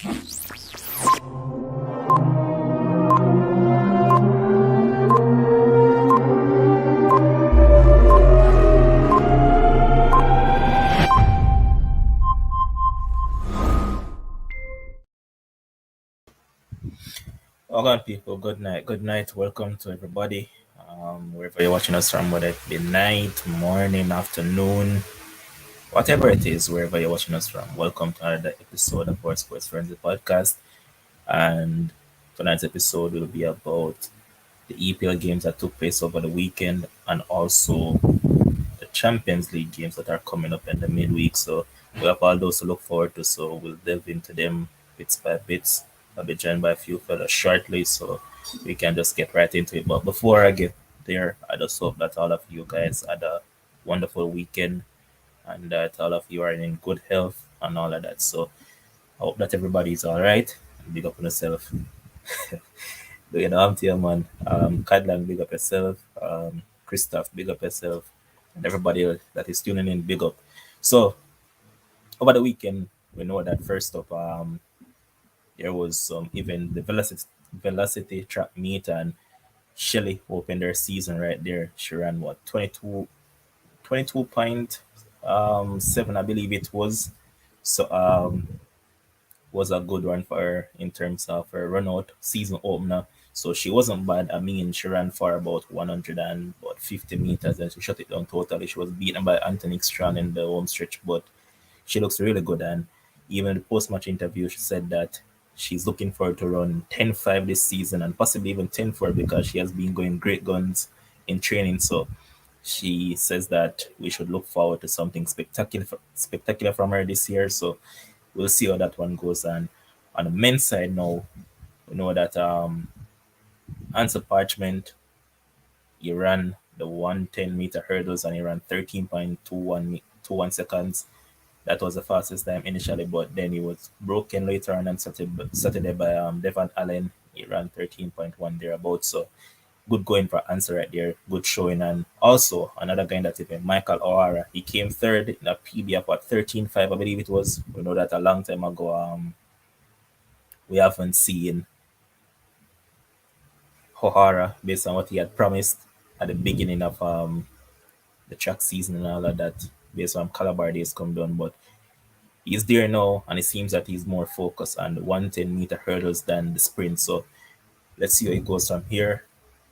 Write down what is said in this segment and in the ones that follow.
Welcome, people. Good night. Good night. Welcome to everybody. Wherever you're watching us from, whether it be night, morning, afternoon, whatever it is, wherever you're watching us from. Welcome to another episode of our Sports Frenzzyy podcast. And tonight's episode will be about the EPL games that took place over the weekend and also the Champions League games that are coming up in the midweek. So we have all those to look forward to. So we'll delve into them bits by bits. I'll be joined by a few fellas shortly, so we can just get right into it. But before I get there, I just hope that all of you guys had a wonderful weekend and that all of you are in good health and all of that. So I hope that everybody's all right. Big up on yourself. I'm to you, man. Cadlan, big up yourself. Christoph, big up yourself. And everybody that is tuning in, big up. So over the weekend, we know that first up, there was even the velocity track meet, and Shelley opened their season right there. She ran what 22.7, I believe it was. So was a good run for her in terms of her run out season opener. So she wasn't bad. I mean, she ran for about 150 meters and she shut it down totally. She was beaten by Anthony Strand in the home stretch, but she looks really good. And even in the post-match interview, she said that she's looking forward to run 10.5 this season and possibly even 10.4 because she has been going great guns in training. So she says that we should look forward to something spectacular from her this year. So we'll see how that one goes. And on the men's side now, we know that Answer Parchment, he ran the 110-meter hurdles and he ran 13.21 seconds. That was the fastest time initially, but then he was broken later on Saturday by Devon Allen. He ran 13.1 thereabouts. So good going for Answer right there. Good showing. And also another guy that even Michael O'Hara. He came third in a PB of what 13.5, I believe it was. We know that a long time ago. We haven't seen O'Hara based on what he had promised at the beginning of the track season and all of that, based on Calabar days come down. But he's there now, and it seems that he's more focused on the 110-meter hurdles than the sprint. So let's see how it goes from here.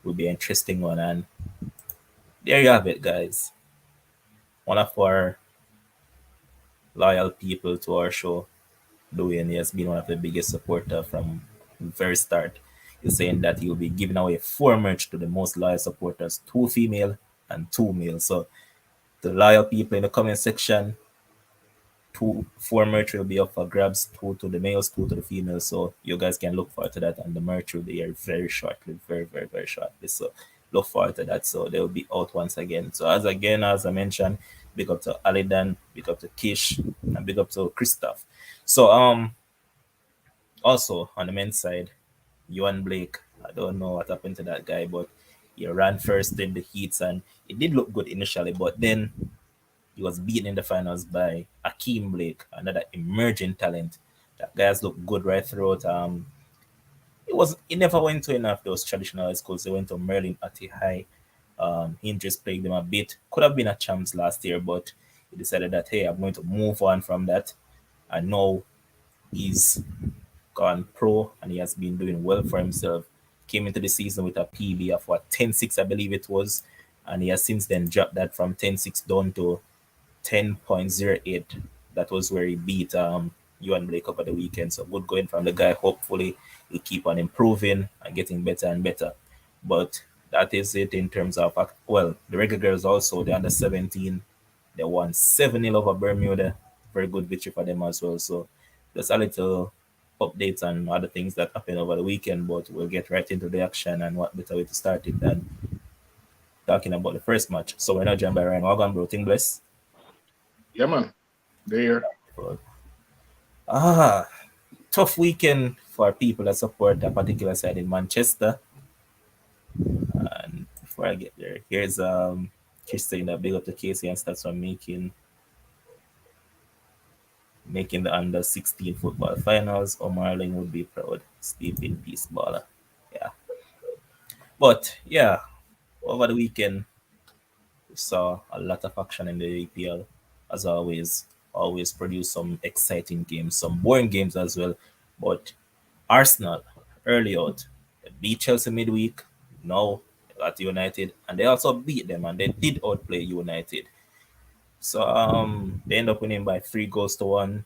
Will be an interesting one. And there you have it, guys. One of our loyal people to our show, Dwayne, he has been one of the biggest supporters from the very start. He's saying that he will be giving away 4 merch to the most loyal supporters, 2 female and 2 male. So the loyal people in the comment section, 4 merch will be up for grabs, 2 to the males, 2 to the females. So you guys can look forward to that, and the merch will be here very shortly, very shortly. So look forward to that. So they will be out once again. So as I mentioned, big up to Alidan, big up to Kish, and big up to Christoph. So also on the men's side, Ewan Blake, I don't know what happened to that guy, but he ran first in the heats and it did look good initially, but then he was beaten in the finals by Akeem Blake, another emerging talent. That guy has looked good right throughout. He never went to enough of those traditional schools. They went to Merlin at a high. Injuries plagued them a bit. Could have been a champs last year, but he decided that, hey, I'm going to move on from that. And now he's gone pro and he has been doing well for himself. Came into the season with a PB of what 10.6, I believe it was, and he has since then dropped that from 10.6 down to 10.08. That was where he beat Ewan Blake over the weekend. So good going from the guy. Hopefully he'll keep on improving and getting better and better. But that is it in terms of the regular girls also, the under 17. They won 7-0 over Bermuda. Very good victory for them as well. So just a little updates on other things that happened over the weekend, but we'll get right into the action, and what better way to start it than talking about the first match. So we're not joined by Ryan Wagon, bro. Ting bless. Yeah, man. There. Tough weekend for people that support a particular side in Manchester. And before I get there, here's Chris saying that big up to Casey and stats from making making the under 16 football finals. O'Marling would be proud. Sleep in peace, baller. Yeah. But yeah, over the weekend, we saw a lot of action in the EPL. As always, always produce some exciting games, some boring games as well. But Arsenal, early out, they beat Chelsea midweek. Now they got United, and they also beat them, and they did outplay United. So they end up winning by 3 goals to 1.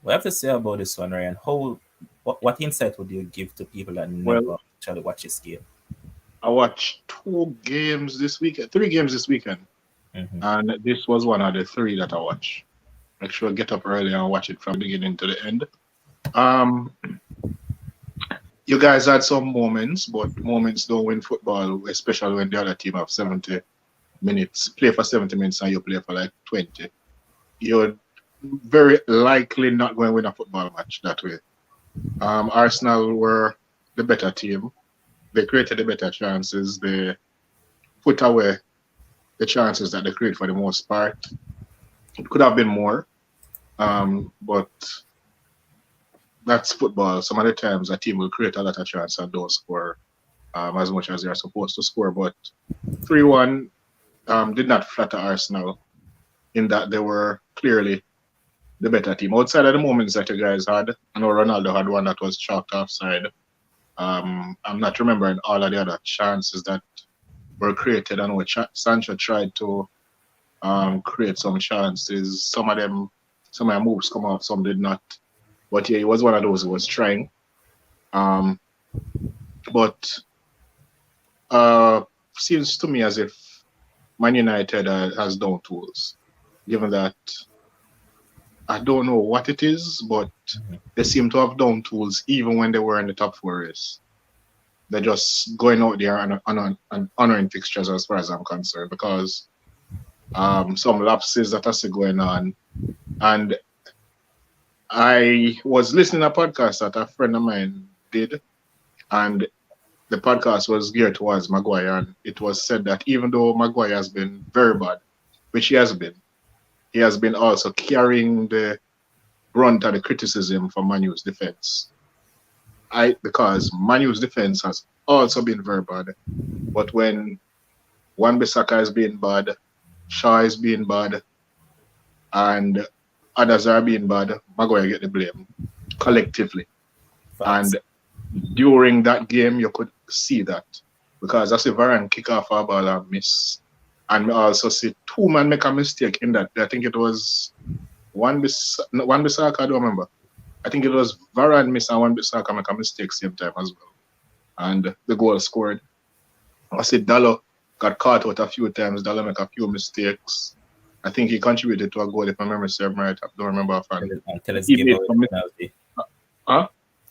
What have to say about this one, Ryan? What insight would you give to people that Well, never actually watch this game? I watched 2 games this weekend, 3 games this weekend, Hmm. and this was one of the three that I watched. Make sure I get up early and watch it from beginning to the end. Um, you guys had some moments, but moments don't win football, especially when the other team have 70 minutes, play for 70 minutes and you play for like 20. You're very likely not going to win a football match that way. Arsenal were the better team. They created the better chances. They put away the chances that they create for the most part. It could have been more, but that's football. Some of the times a team will create a lot of chances and don't score as much as they are supposed to score. But 3-1 did not flatter Arsenal in that they were clearly the better team. Outside of the moments that you guys had, I know Ronaldo had one that was chalked offside. I'm not remembering all of the other chances that were created. I know Sancho tried to create some chances. Some of the moves come off, some did not. But yeah, he was one of those who was trying. Um, but seems to me as if Man United has down tools, given that I don't know what it is, but they seem to have down tools even when they were in the top four race. They're just going out there and honoring fixtures as far as I'm concerned because some lapses that are still going on. And I was listening to a podcast that a friend of mine did, and the podcast was geared towards Maguire. And it was said that even though Maguire has been very bad, which he has been also carrying the brunt of the criticism for Manu's defense. Because Manu's defense has also been very bad. But when Wan-Bissaka is being bad, Shaw is being bad, and others are being bad, Maguire get the blame collectively. Facts. And during that game, you could see that because I see Varane kick off a ball and miss, and we also see two man make a mistake in that. I think it was Wan-Bissaka. I don't remember. I think it was Varane miss and Wan-Bissaka make a mistake same time as well, and the goal scored. I see Dallo got caught out a few times. Dallo make a few mistakes. I think he contributed to a goal if my memory serves me right. I don't remember offhand. And Tellez He gave made away some the penalty. huh?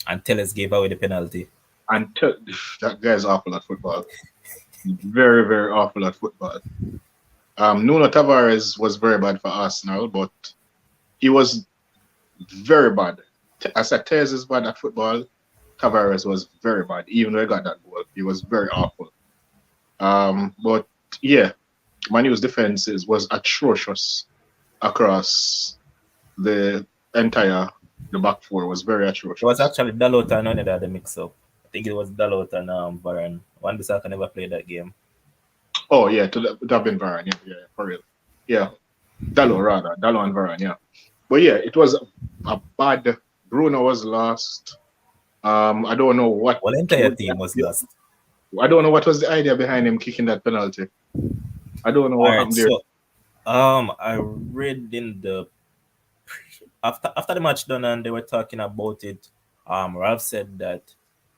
And Tellez gave away the penalty. And that guy's awful at football. Very, very awful at football. Nuno Tavares was very bad for Arsenal, but he was very bad. I said Tez is bad at football. Tavares was very bad, even though he got that goal. He was very awful. But yeah, Manu's defenses was atrocious across the entire the back four was very It was atrocious. actually Dalot and Onida the mix up. I think it was Dalot and Varane. Wan-Bissaka never played that game. Oh yeah, to have been Varane, yeah, for real. Yeah. Dallo and Varane, yeah. But yeah, it was a bad. Bruno was lost. I don't know what Well, the entire was team was the, lost. I don't know what was the idea behind him kicking that penalty. I don't know All what right, happened there. so I read in the after the match done and they were talking about it. Ralph said that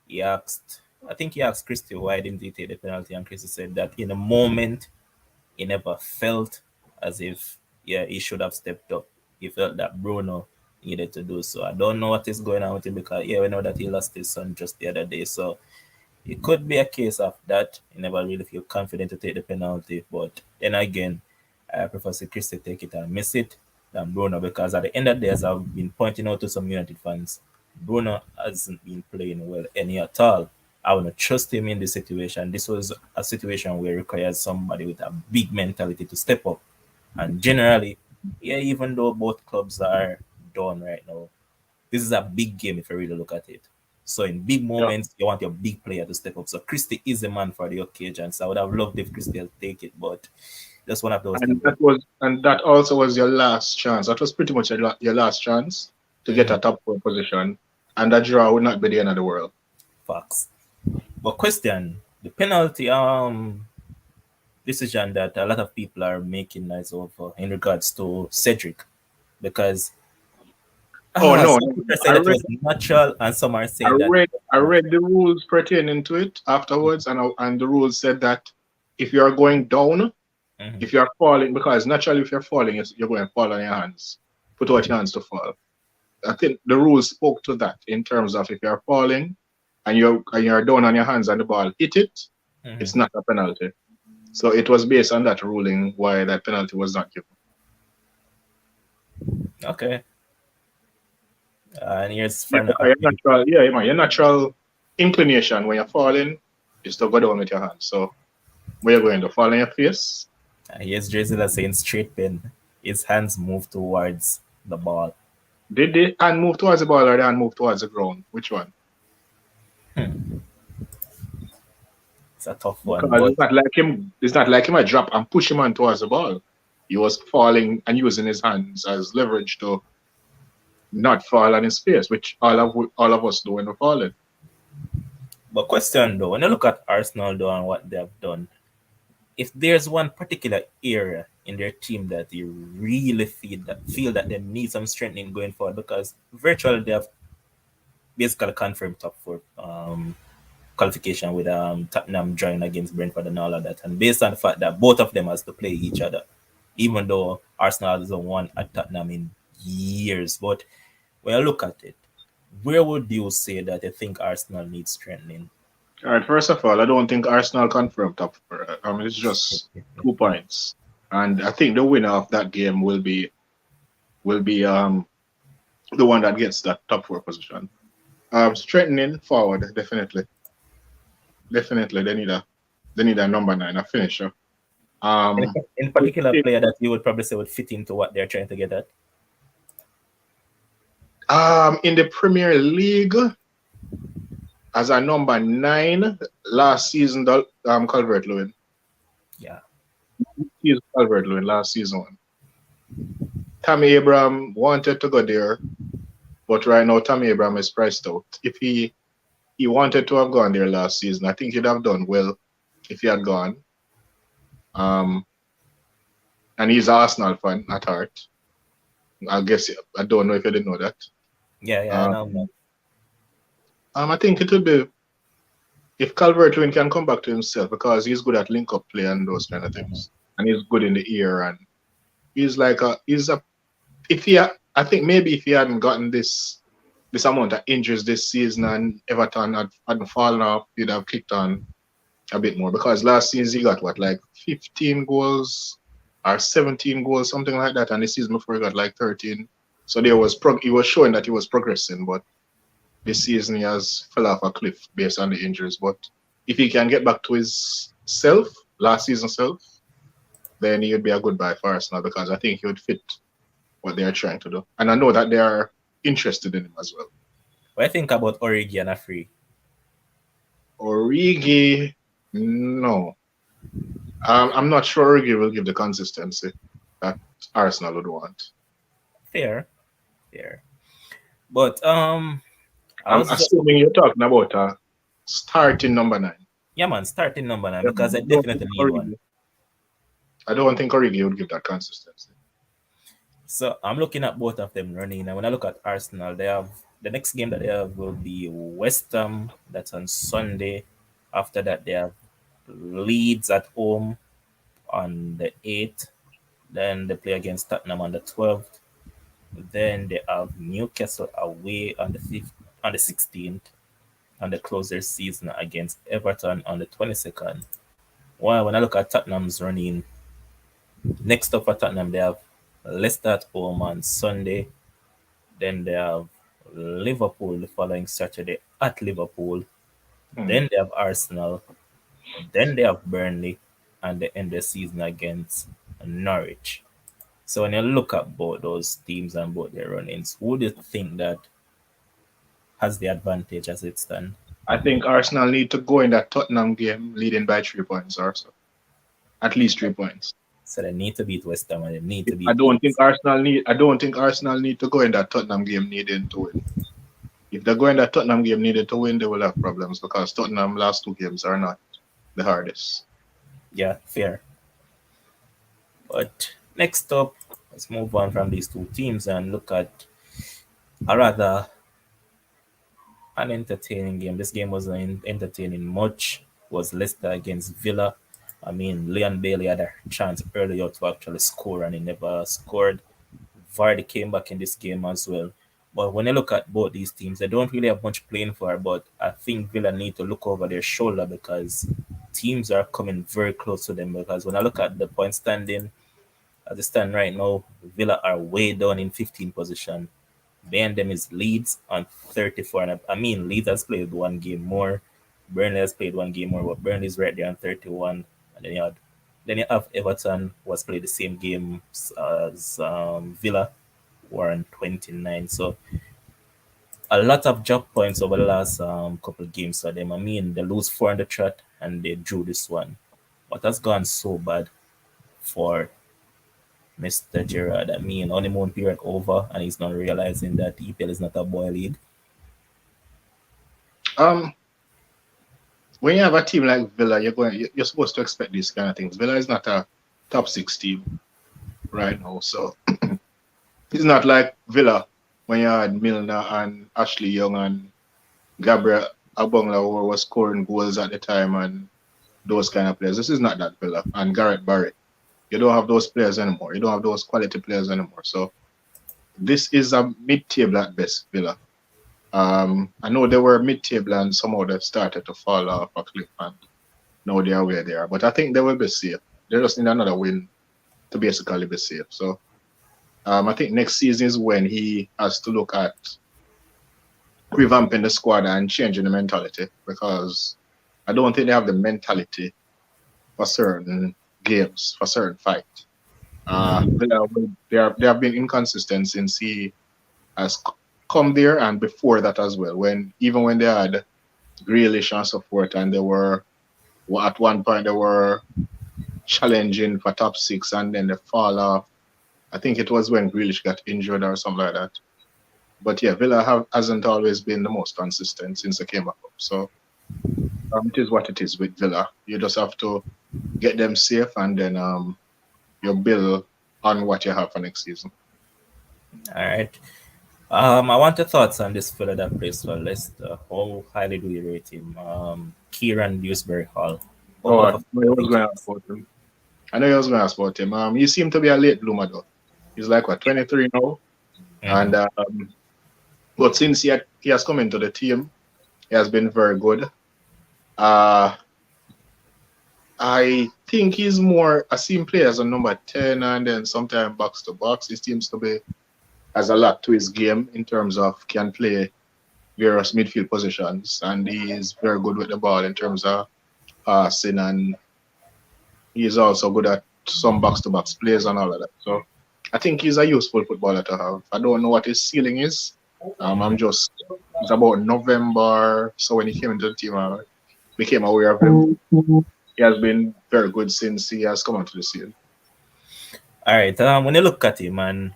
I think he asked Christie why didn't he take the penalty, and Christie said that in a moment he never felt as if he should have stepped up. He felt that Bruno needed to do so. I don't know what is going on with him because we know that he lost his son just the other day, so it could be a case of that. He never really feel confident to take the penalty. But then again, I prefer to Chris to take it and miss it than Bruno because at the end of the day, as I've been pointing out to some United fans, Bruno hasn't been playing well any at all. I would not trust him in this situation. This was a situation where it requires somebody with a big mentality to step up. And generally, even though both clubs are down right now. This is a big game if you really look at it. So in big Yeah. moments, you want your big player to step up. So Christie is the man for the occasion. So I would have loved if Christie had take it, but that's one of those things. And that also was your last chance. That was pretty much your last chance to get a Mhm. top four position, and that draw would not be the end of the world. Facts. But question, the penalty decision that a lot of people are making noise over in regards to Cedric, because Oh no, some people are I saying that it read, was natural and some are I saying that read, it I was read the rules pertaining to it afterwards, and the rules said that if you are going down, not. Mhm. if you are falling, because naturally if you're falling, you're going to fall on your hands. Put out your hands to fall. I think the rules spoke to that in terms of if you're falling and you're down on your hands and the ball hit it, Mhm. it's not a penalty. So it was based on that ruling why that penalty was not given. Okay. And here's Yeah, Fern because your asking, natural, yeah, man, your natural inclination when you're falling is to go down with your hands. So where you're going to fall on your face? here's Drizella saying straight pin. His hands move towards the ball. Did the hand move towards the ball or the hand move towards the ground? Which one? It's a tough one, Because but it's not like him I drop and push him on towards the ball. He was falling and using his hands as leverage to not fall on his face, which all of us do when we're falling. question though, when you look at Arsenal though and what they have done, if there's one particular area in their team that you really feel that they need some strengthening going forward, because virtually they have basically confirmed top four qualification with Tottenham drawing against Brentford and all of that, and based on the fact that both of them has to play each other, even though Arsenal hasn't won at Tottenham in years. But when you look at it, where would you say that you think Arsenal needs strengthening? All right, first of all, I don't think Arsenal confirmed top four. It's just 2 points, and I think the winner of that game will be the one that gets that top four position. Strengthening forward, definitely, definitely they need a number nine, a finisher. Any, Um, any particular player that you would probably say would fit into what they're trying to get at? in the Premier League, as a number nine last season, Calvert-Lewin. Yeah. He's Calvert-Lewin last season. Tammy Abraham wanted to go there, but right now Tammy Abraham is priced out. If he wanted to have gone there last season, I think he'd have done well if he had gone. Um, and he's an Arsenal fan at heart. I guess I don't know if you didn't know that. Yeah, I Um, know, man. I think it would be if Calvert-Lewin can come back to himself because he's good at link-up play and those kind of things, and he's good in the air, and he's a if he I think maybe if he hadn't gotten this amount of injuries this season and Everton hadn't fallen off, he'd have kicked on a bit more because last season he got what like 15 goals or 17 goals, something like that, and the season before he got like 13. So he was showing that he was progressing, but this season he has fell off a cliff based on the injuries. But if he can get back to his self, last season self, then he would be a good buy for Arsenal because I think he would fit what they are trying to do. And I know that they are interested in him as well. What I think about Origi and Afri? Origi, no. I'm not sure Origi will give the consistency that Arsenal would want. Fair, fair. But I I'm was just assuming you're talking about a starting number nine. yeah, man, starting number nine Yeah, because I definitely need one. I don't think Origi would give that consistency. So I'm looking at both of them running, and when I look at Arsenal, they have the next game that they have will be West Ham. That's on Sunday. After that, they have Leeds at home on the 8th. Then they play against Tottenham on the 12th. Then they have Newcastle away on the 5th, on the 16th, and they close their season against Everton on the 22nd. Well, when I look at Tottenham's running, next up for Tottenham, they have Leicester at home on Sunday. Then they have Liverpool the following Saturday at Liverpool. Hmm. Then they have Arsenal. Then they have Burnley, and they end the season against Norwich. So when you look at both those teams and both their run-ins, who do you think that has the advantage as it stands? I think Arsenal need to go in that Tottenham game leading by 3 points or so. At least 3 points. So they need to beat West Ham and they need to If I beat don't think Leeds. Arsenal need I don't think Arsenal need to go in that Tottenham game needing to win. If they go in that Tottenham game needed to win, they will have problems because Tottenham last 2 games are not the hardest. Yeah, fair. But next up, let's move on from these two teams and look at a rather unentertaining game. This game wasn't entertaining much. Was Leicester against Villa. I mean, Leon Bailey had a chance earlier to actually score and he never scored. Vardy came back in this game as well. But when you look at both these teams, they don't really have much playing for. But I think Villa need to look over their shoulder because teams are coming very close to them. Because when I look at the point standing, as they stand right now, Villa are way down in 15th position. Behind them is Leeds on 34. And I mean, Leeds has played one game more. Burnley has played one game more, but Burnley is right there on 31. And then you have Everton, who has played the same game as Villa, who are on 29. So a lot of job points over the last couple of games for them. I mean, they lose 4 on the trot and they drew this one. What has gone so bad for Mr. Gerrard? I mean, honeymoon period over, and he's not realizing that EPL is not a boy league. Um, when you have a team like Villa, you're supposed to expect these kind of things. Villa is not a top 6 team right now, so it's not like Villa when you had Milner and Ashley Young and Gabriel Abongla who was scoring goals at the time and those kind of players. This is not that Villa and Garrett Barry. You don't have those players anymore. You don't have those quality players anymore. So this is a mid-table at best Villa. I know they were mid-table and somehow they started to fall off a cliff and now they are where they are. But I think they will be safe. They just need another win to basically be safe. So I think next season is when he has to look at revamping the squad and changing the mentality because I don't think they have the mentality for certain games, for certain fights. They have been inconsistent since he has come there and before that as well. Even when they had Grealish and so forth, and they were at one point they were challenging for top 6, and then they fall off. I think it was when Grealish got injured or something like that. But yeah, Villa hasn't always been the most consistent since they came back up. So it is what it is with Villa. You just have to get them safe, and then you build on what you have for next season. All right. I want your thoughts on this fella that plays for Leicester. How highly do you rate him? Kieran Dewsbury Hall. How Oh, much I of a know player you do you was going think to he ask is? about him. I know you was going to ask about him. He seemed to be a late bloomer though. He's like what 23 now, Mhm. and but since he has come into the team, he has been very good. Uh, I think he's more a team player as a number 10, and then sometimes box to box. He seems to be has a lot to his game in terms of can play various midfield positions, and he is very good with the ball in terms of passing, and he is also good at some box to box plays and all of that. So I think he's a useful footballer to have. I don't know what his ceiling is. I'm Mhm. just it's about November, so when he came into the team, I became aware of him. He has been very good since he has come onto the scene. All right. When you look at him and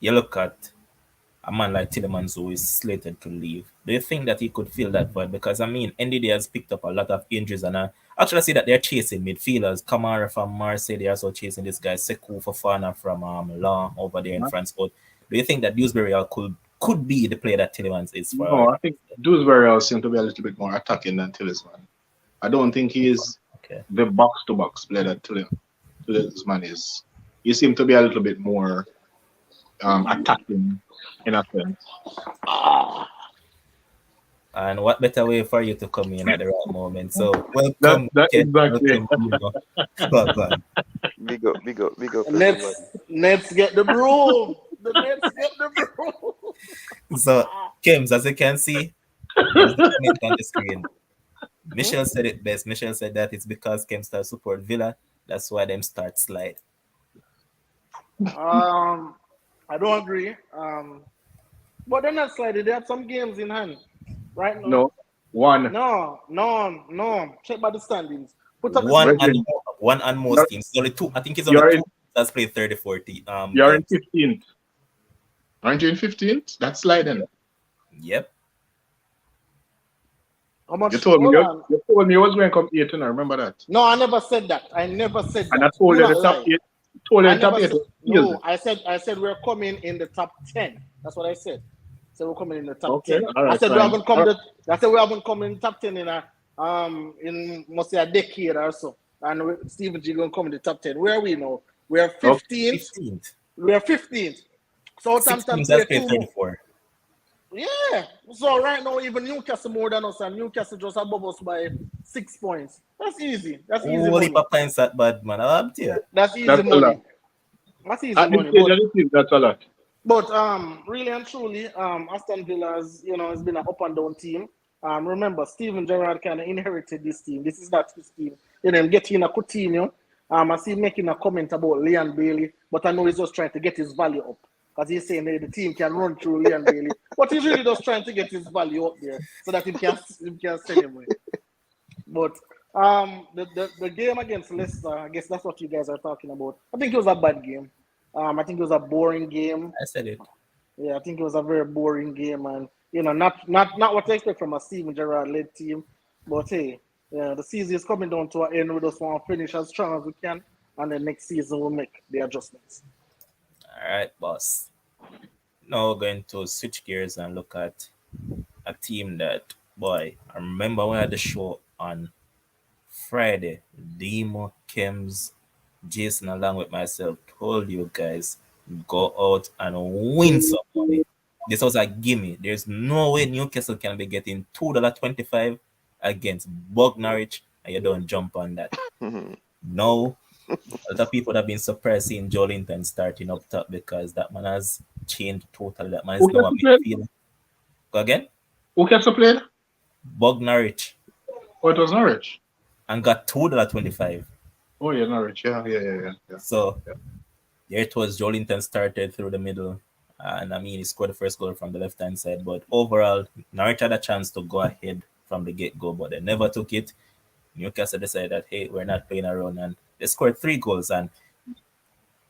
you look at a man like Tillemans who is slated to leave, do you think that he could fill that void? Because I mean, NDD has picked up a lot of injuries, and I actually see that they're chasing midfielders. Kamara from Marseille, they're also chasing this guy Sekou Fofana from Milan over there in France. But do you think that Dewsbury could be the player that Tillemans is No, for? I think Dewsbury seem to be a little bit more attacking than Talisman. I don't think he is Okay. the box to box player that Talisman is. He seems to be a little bit more attacking in a sense. And what better way for you to come in at the right moment? So That welcome, that Ken. exactly. Welcome, Bruno. Well done. Big up Let's everybody. let's get the broom. The Nets get the broom. So, Kims, as you can see, there's the comment on the screen. Hmm? Michelle said it best. Michelle said that it's because Kemstar support Villa. That's why them start slide. I don't agree. But they're not sliding. They have some games in hand right now. No, one. No. Check by the standings. Put up the One and Brethren, one and most you're, teams. Only two. I think it's only you're two in that's played 30, 40 you're in games. 15th. Aren't you in 15th? That's sliding. Yep. how You much? told me Hold on. you told me you was going to come 8th, and I remember that. No, I never said that. I never said And I that. told Do you the not top lie. 8. Told you I the top never 8 said was no. sealed. I said we're coming in the top 10. That's what I said. So we're coming in the top Okay, 10. all I right, said we fine. haven't come the I said we haven't come in the top 10 in must say a decade or so. And Stephen G gonna come in the top 10. Where are we now? We're Okay. 15th. 15th. We're 15th. Six Southampton teams play that's played two more. 34. Yeah. So right now, even Newcastle more than us, and Newcastle just above us by 6 points. That's easy. That's easy Holy money. points that bad man. I'll have to you. That's easy That's a lot. money. That's easy At this money. stage of the season, that's a lot. But really and truly, Aston Villa has been an up and down team. Remember, Steven Gerrard kind of inherited this team. This is not his team. Getting a Coutinho. I see him making a comment about Leon Bailey, but I know he's just trying to get his value up because he's saying that the team can run through Leon Bailey, but he's really just trying to get his value up there so that he can sell him away. But the game against Leicester, I guess that's what you guys are talking about. I think it was a bad game. I think it was a boring game. I said it. Yeah, I think it was a very boring game, and not what I expect from a Steven Gerrard led team. But hey, yeah, the season is coming down to an end. We just want to finish as strong as we can, and then next season we'll make the adjustments. All right, boss. Now we're going to switch gears and look at a team that, boy, I remember when I had the show on Friday. Demo, Kems, Jason, along with myself, told you guys go out and win some money. This was a gimme. There's no way Newcastle can be getting $2.25 against Norwich, and you don't jump on that. No, a lot of people have been surprised seeing Jolinton starting up top because that man has changed totally. That man is Who now a Newcastle played? midfielder. Go again? Who Newcastle played? Norwich Oh, it was Norwich. and got $2.25. Oh, yeah, Norwich. Yeah. So there it was. Jolinton started through the middle. And I mean, he scored the first goal from the left hand side. But overall, Norwich had a chance to go ahead from the get go, but they never took it. Newcastle decided that, hey, we're not playing around. And they scored 3 goals. And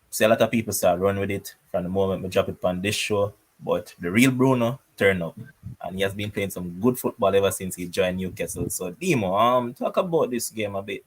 see, a lot of people start run with it from the moment we drop it on this show. But the real Bruno turned up. And he has been playing some good football ever since he joined Newcastle. So, Demo, talk about this game a bit.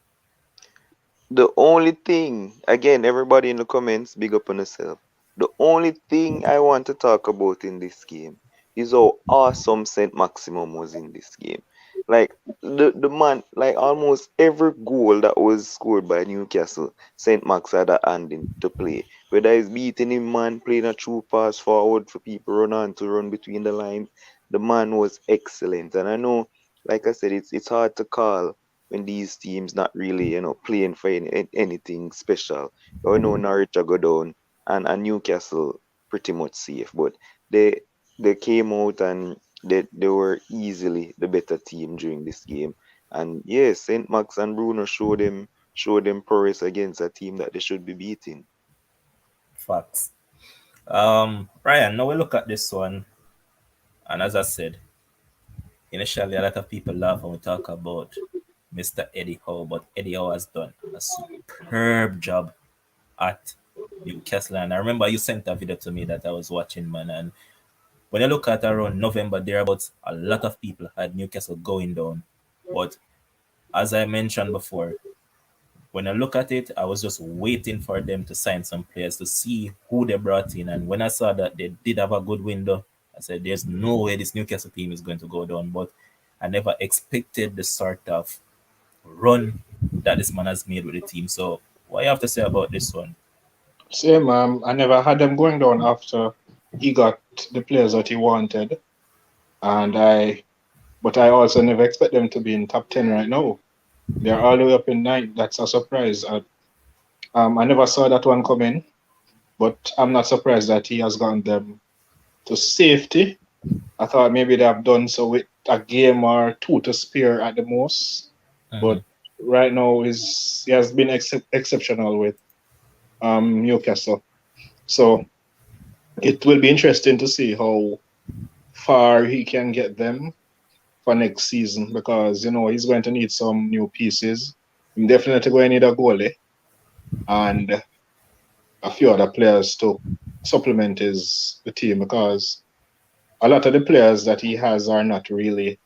The only thing, again, everybody in the comments, big up on yourself. The only thing I want to talk about in this game is how awesome Saint Maximum was in this game. Like the man, like almost every goal that was scored by Newcastle, Saint Max had a hand in to play. Whether he's beating him, man, playing a true pass forward for people run on to run between the lines, the man was excellent. And I know, like I said, it's hard to call when these teams not really, playing for anything special. I know Norwich will go down and Newcastle pretty much safe, but they came out and they were easily the better team during this game. And yes, Saint Max and Bruno showed them prowess against a team that they should be beating. Facts. Ryan, now we look at this one. And as I said, initially a lot of people laugh when we talk about Mr. Eddie Howe, but Eddie Howe has done a superb job at Newcastle. And I remember you sent a video to me that I was watching, man. And when you look at around November thereabouts, a lot of people had Newcastle going down. But as I mentioned before, when I look at it, I was just waiting for them to sign some players to see who they brought in. And when I saw that they did have a good window, I said, there's no way this Newcastle team is going to go down. But I never expected the sort of run that this man has made with the team. So what you have to say about this one? Same. I never had them going down after he got the players that he wanted, but I also never expect them to be in top 10 right now. They're all the way up in 9. That's a surprise. I never saw that one coming, but I'm not surprised that he has gotten them to safety. I thought maybe they have done so with a game or two to spare at the most, but right now he has been exceptional with Newcastle. So it will be interesting to see how far he can get them for next season because he's going to need some new pieces. He's definitely going to need a goalie and a few other players to supplement the team because a lot of the players that he has are not really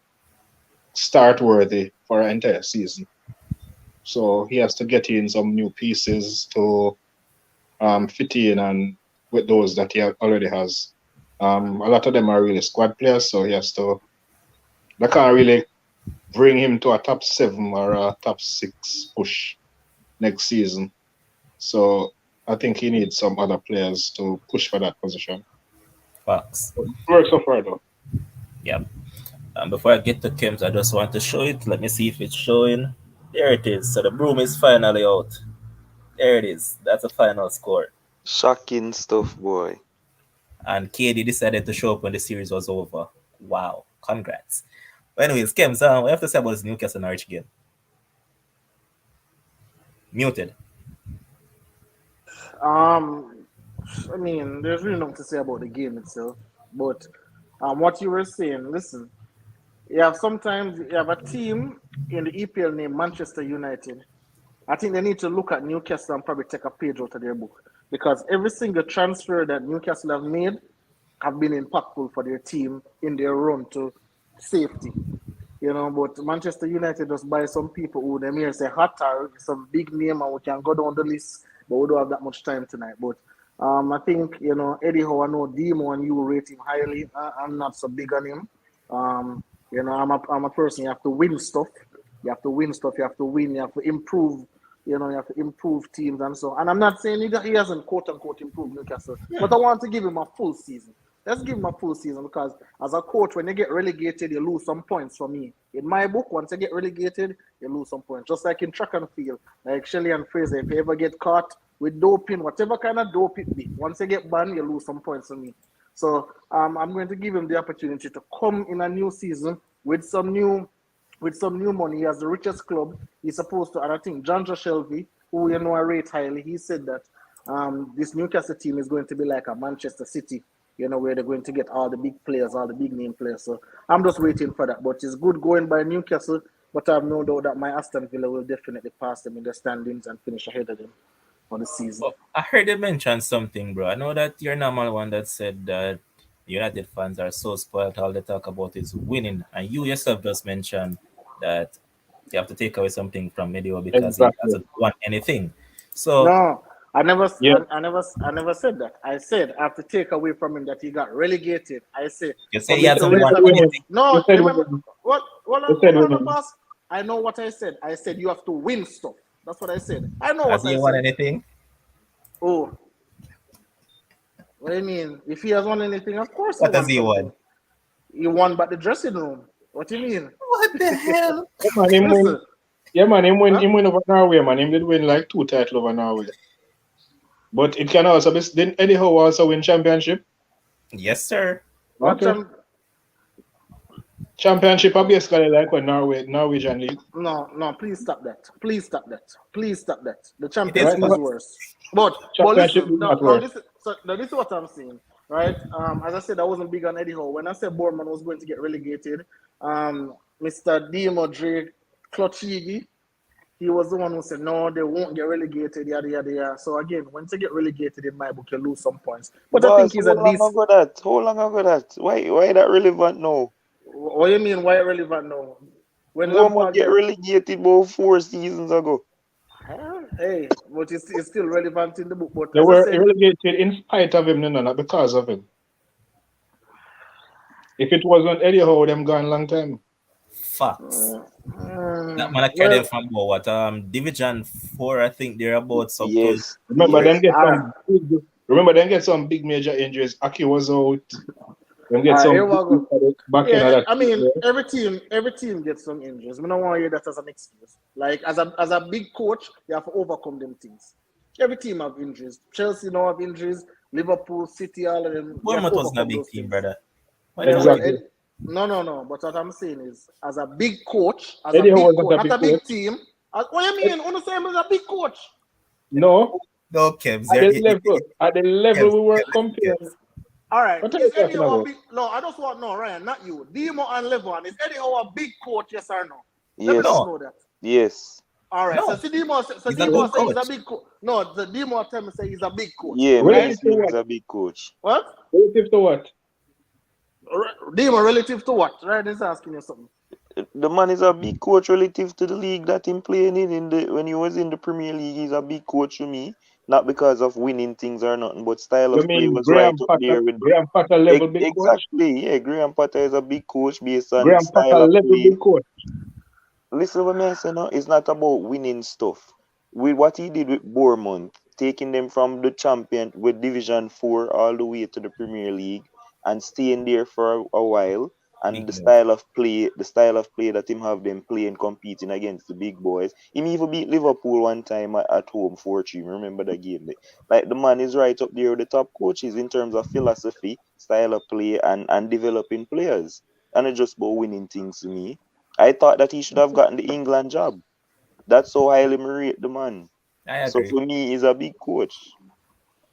start worthy for an entire season. So he has to get in some new pieces to fit in and with those that he already has. A lot of them are really squad players, so they can't really bring him to a top 7 or a top 6 push next season. So I think he needs some other players to push for that position. Facts. Work so far though. Yeah. Before I get to Kems, I just want to show it. Let me see if it's showing. There it is. So the broom is finally out. There it is. That's the final score. Shocking stuff, boy. And KD decided to show up when the series was over. Wow. Congrats. But anyways, Kems, what you have to say about this Newcastle Norwich game? Muted. I mean, there's really nothing to say about the game itself. But what you were saying, listen, sometimes you have a team in the EPL named Manchester United. I think they need to look at Newcastle and probably take a page out of their book because every single transfer that Newcastle have made have been impactful for their team in their run to safety. But Manchester United just buy some people who they may say hot or some big name and we can go down the list, but we don't have that much time tonight. But I think, Eddie Howe, I know Demo and you rate him highly. I'm not so big on him. I'm a person, you have to win stuff. You have to win stuff, you have to win, you have to improve, you have to improve teams and so. And I'm not saying he hasn't quote unquote improved Newcastle, but I want to give him a full season. Let's give him a full season because as a coach, when you get relegated, you lose some points for me. In my book, once you get relegated, you lose some points. Just like in track and field, like Shelley and Frenzzyy, if you ever get caught with doping, whatever kind of dope it be, once you get banned, you lose some points for me. So I'm going to give him the opportunity to come in a new season with some new money. He has the richest club. He's supposed to, and I think John Shelby, who I rate highly, he said that this Newcastle team is going to be like a Manchester City, where they're going to get all the big players, all the big name players. So I'm just waiting for that. But it's good going by Newcastle, but I have no doubt that my Aston Villa will definitely pass them in the standings and finish ahead of them for the season. Oh, I heard you mention something, bro. I know that you're normal one that said that United fans are so spoiled. All they talk about is winning. And you yourself just mentioned that you have to take away something from Medio because he Exactly. hasn't won anything. So No, I never, Yeah. I never said that. I said I have to take away from him that he got relegated. I said you for say he me to hasn't rate won him. anything. No, You said remember winning. what? You said Hold on, winning. boss. I know what I said. I said you have to win stuff. That's what I said. I know Has what he I won said. anything? Oh, what do you mean? If he has won anything, of course he What has won he something. won? He won but the dressing room. What do you mean? What the hell? Yeah, man, him win. Listen, Yeah, man, him win. huh? Him win over Norway, man. Him did win like 2 titles over Norway. But it can also be. Didn't Eddie Howe also win championship? Yes, sir. What Okay. Championship are basically like when Norwegian league. No, please stop that. Please stop that. Please stop that. The It is Right championship now, is what? worse. But championship listen, is not worse. this is what I'm saying, right? As I said, I wasn't big on Eddie Howe. When I said Bournemouth was going to get relegated, Mr. D. Madrid Clochigi, he was the one who said no, they won't get relegated, yada yada yada. So again, once you get relegated in my book, you lose some points. But I think Boss, he's how a long decent. ago that? How long ago that? Why that relevant now? What do you mean? Why relevant now? When Bournemouth Lampard get get relegated about 4 seasons ago. hey, but it's still relevant in the book. But They as I were said, relegated in spite of him, no, not because of him. If it wasn't Eddie Howe, them gone long time. Facts. That man I carry them well, from about what Division 4, I think they're about up to Yes, Remember, yes. them get some. Get some big major injuries. Aki was out. Them get all right, some here we go. back in Yeah, that. I mean, every team gets some injuries. I don't want to hear that as an excuse. Like as a big coach, you have to overcome them things. Every team have injuries. Chelsea now have injuries. Liverpool, City, all of them. You have to Bournemouth wasn't a overcome big those team, things. brother. What are you Yeah, talking well, Exactly. no. But what I'm saying is, as a big coach, Eddie Howe wasn't a not big a big coach. team. What do you mean? Understand as a big coach? No, No, Kevs, at the level Kevs, we were Kevs, comparing. Kevs. All right. What are you Is talking Eddie Howe a about? big? No, I just want no Ryan, not you. Demo and Levon. Is Eddie Howe a big coach? Yes or no? Let me just Yes. No, know that. Yes. All right. So no. see Demo. So He's a Demo good say he's a coach. big coach. No, the Demo tell me say he's a big coach. Yeah, me Right? Relative just to say he's what? a big coach. What? Relative to what? Demo relative to what? Right? He's asking you something. The man is a big coach relative to the league that him playing in the when he was in the Premier League. He's a big coach to me, not because of winning things or nothing, but style You of play mean was right up there with Graham Potter level big coach? exactly. Yeah, Graham Potter is a big coach based on Graham style Potter of level play. big coach. Listen what me I say now, it's not about winning stuff. With what he did with Bournemouth, taking them from the champion with Division 4 all the way to the Premier League and staying there for a while, and Big move. the style of play that him have them playing competing against the big boys. Him even beat Liverpool one time at home 4-3. Remember that game? Like the man is right up there with the top coaches in terms of philosophy, style of play and developing players. And it's just about winning things to me. I thought that he should have gotten the England job. That's how highly me rate the man. I So agree. for me, he's a big coach.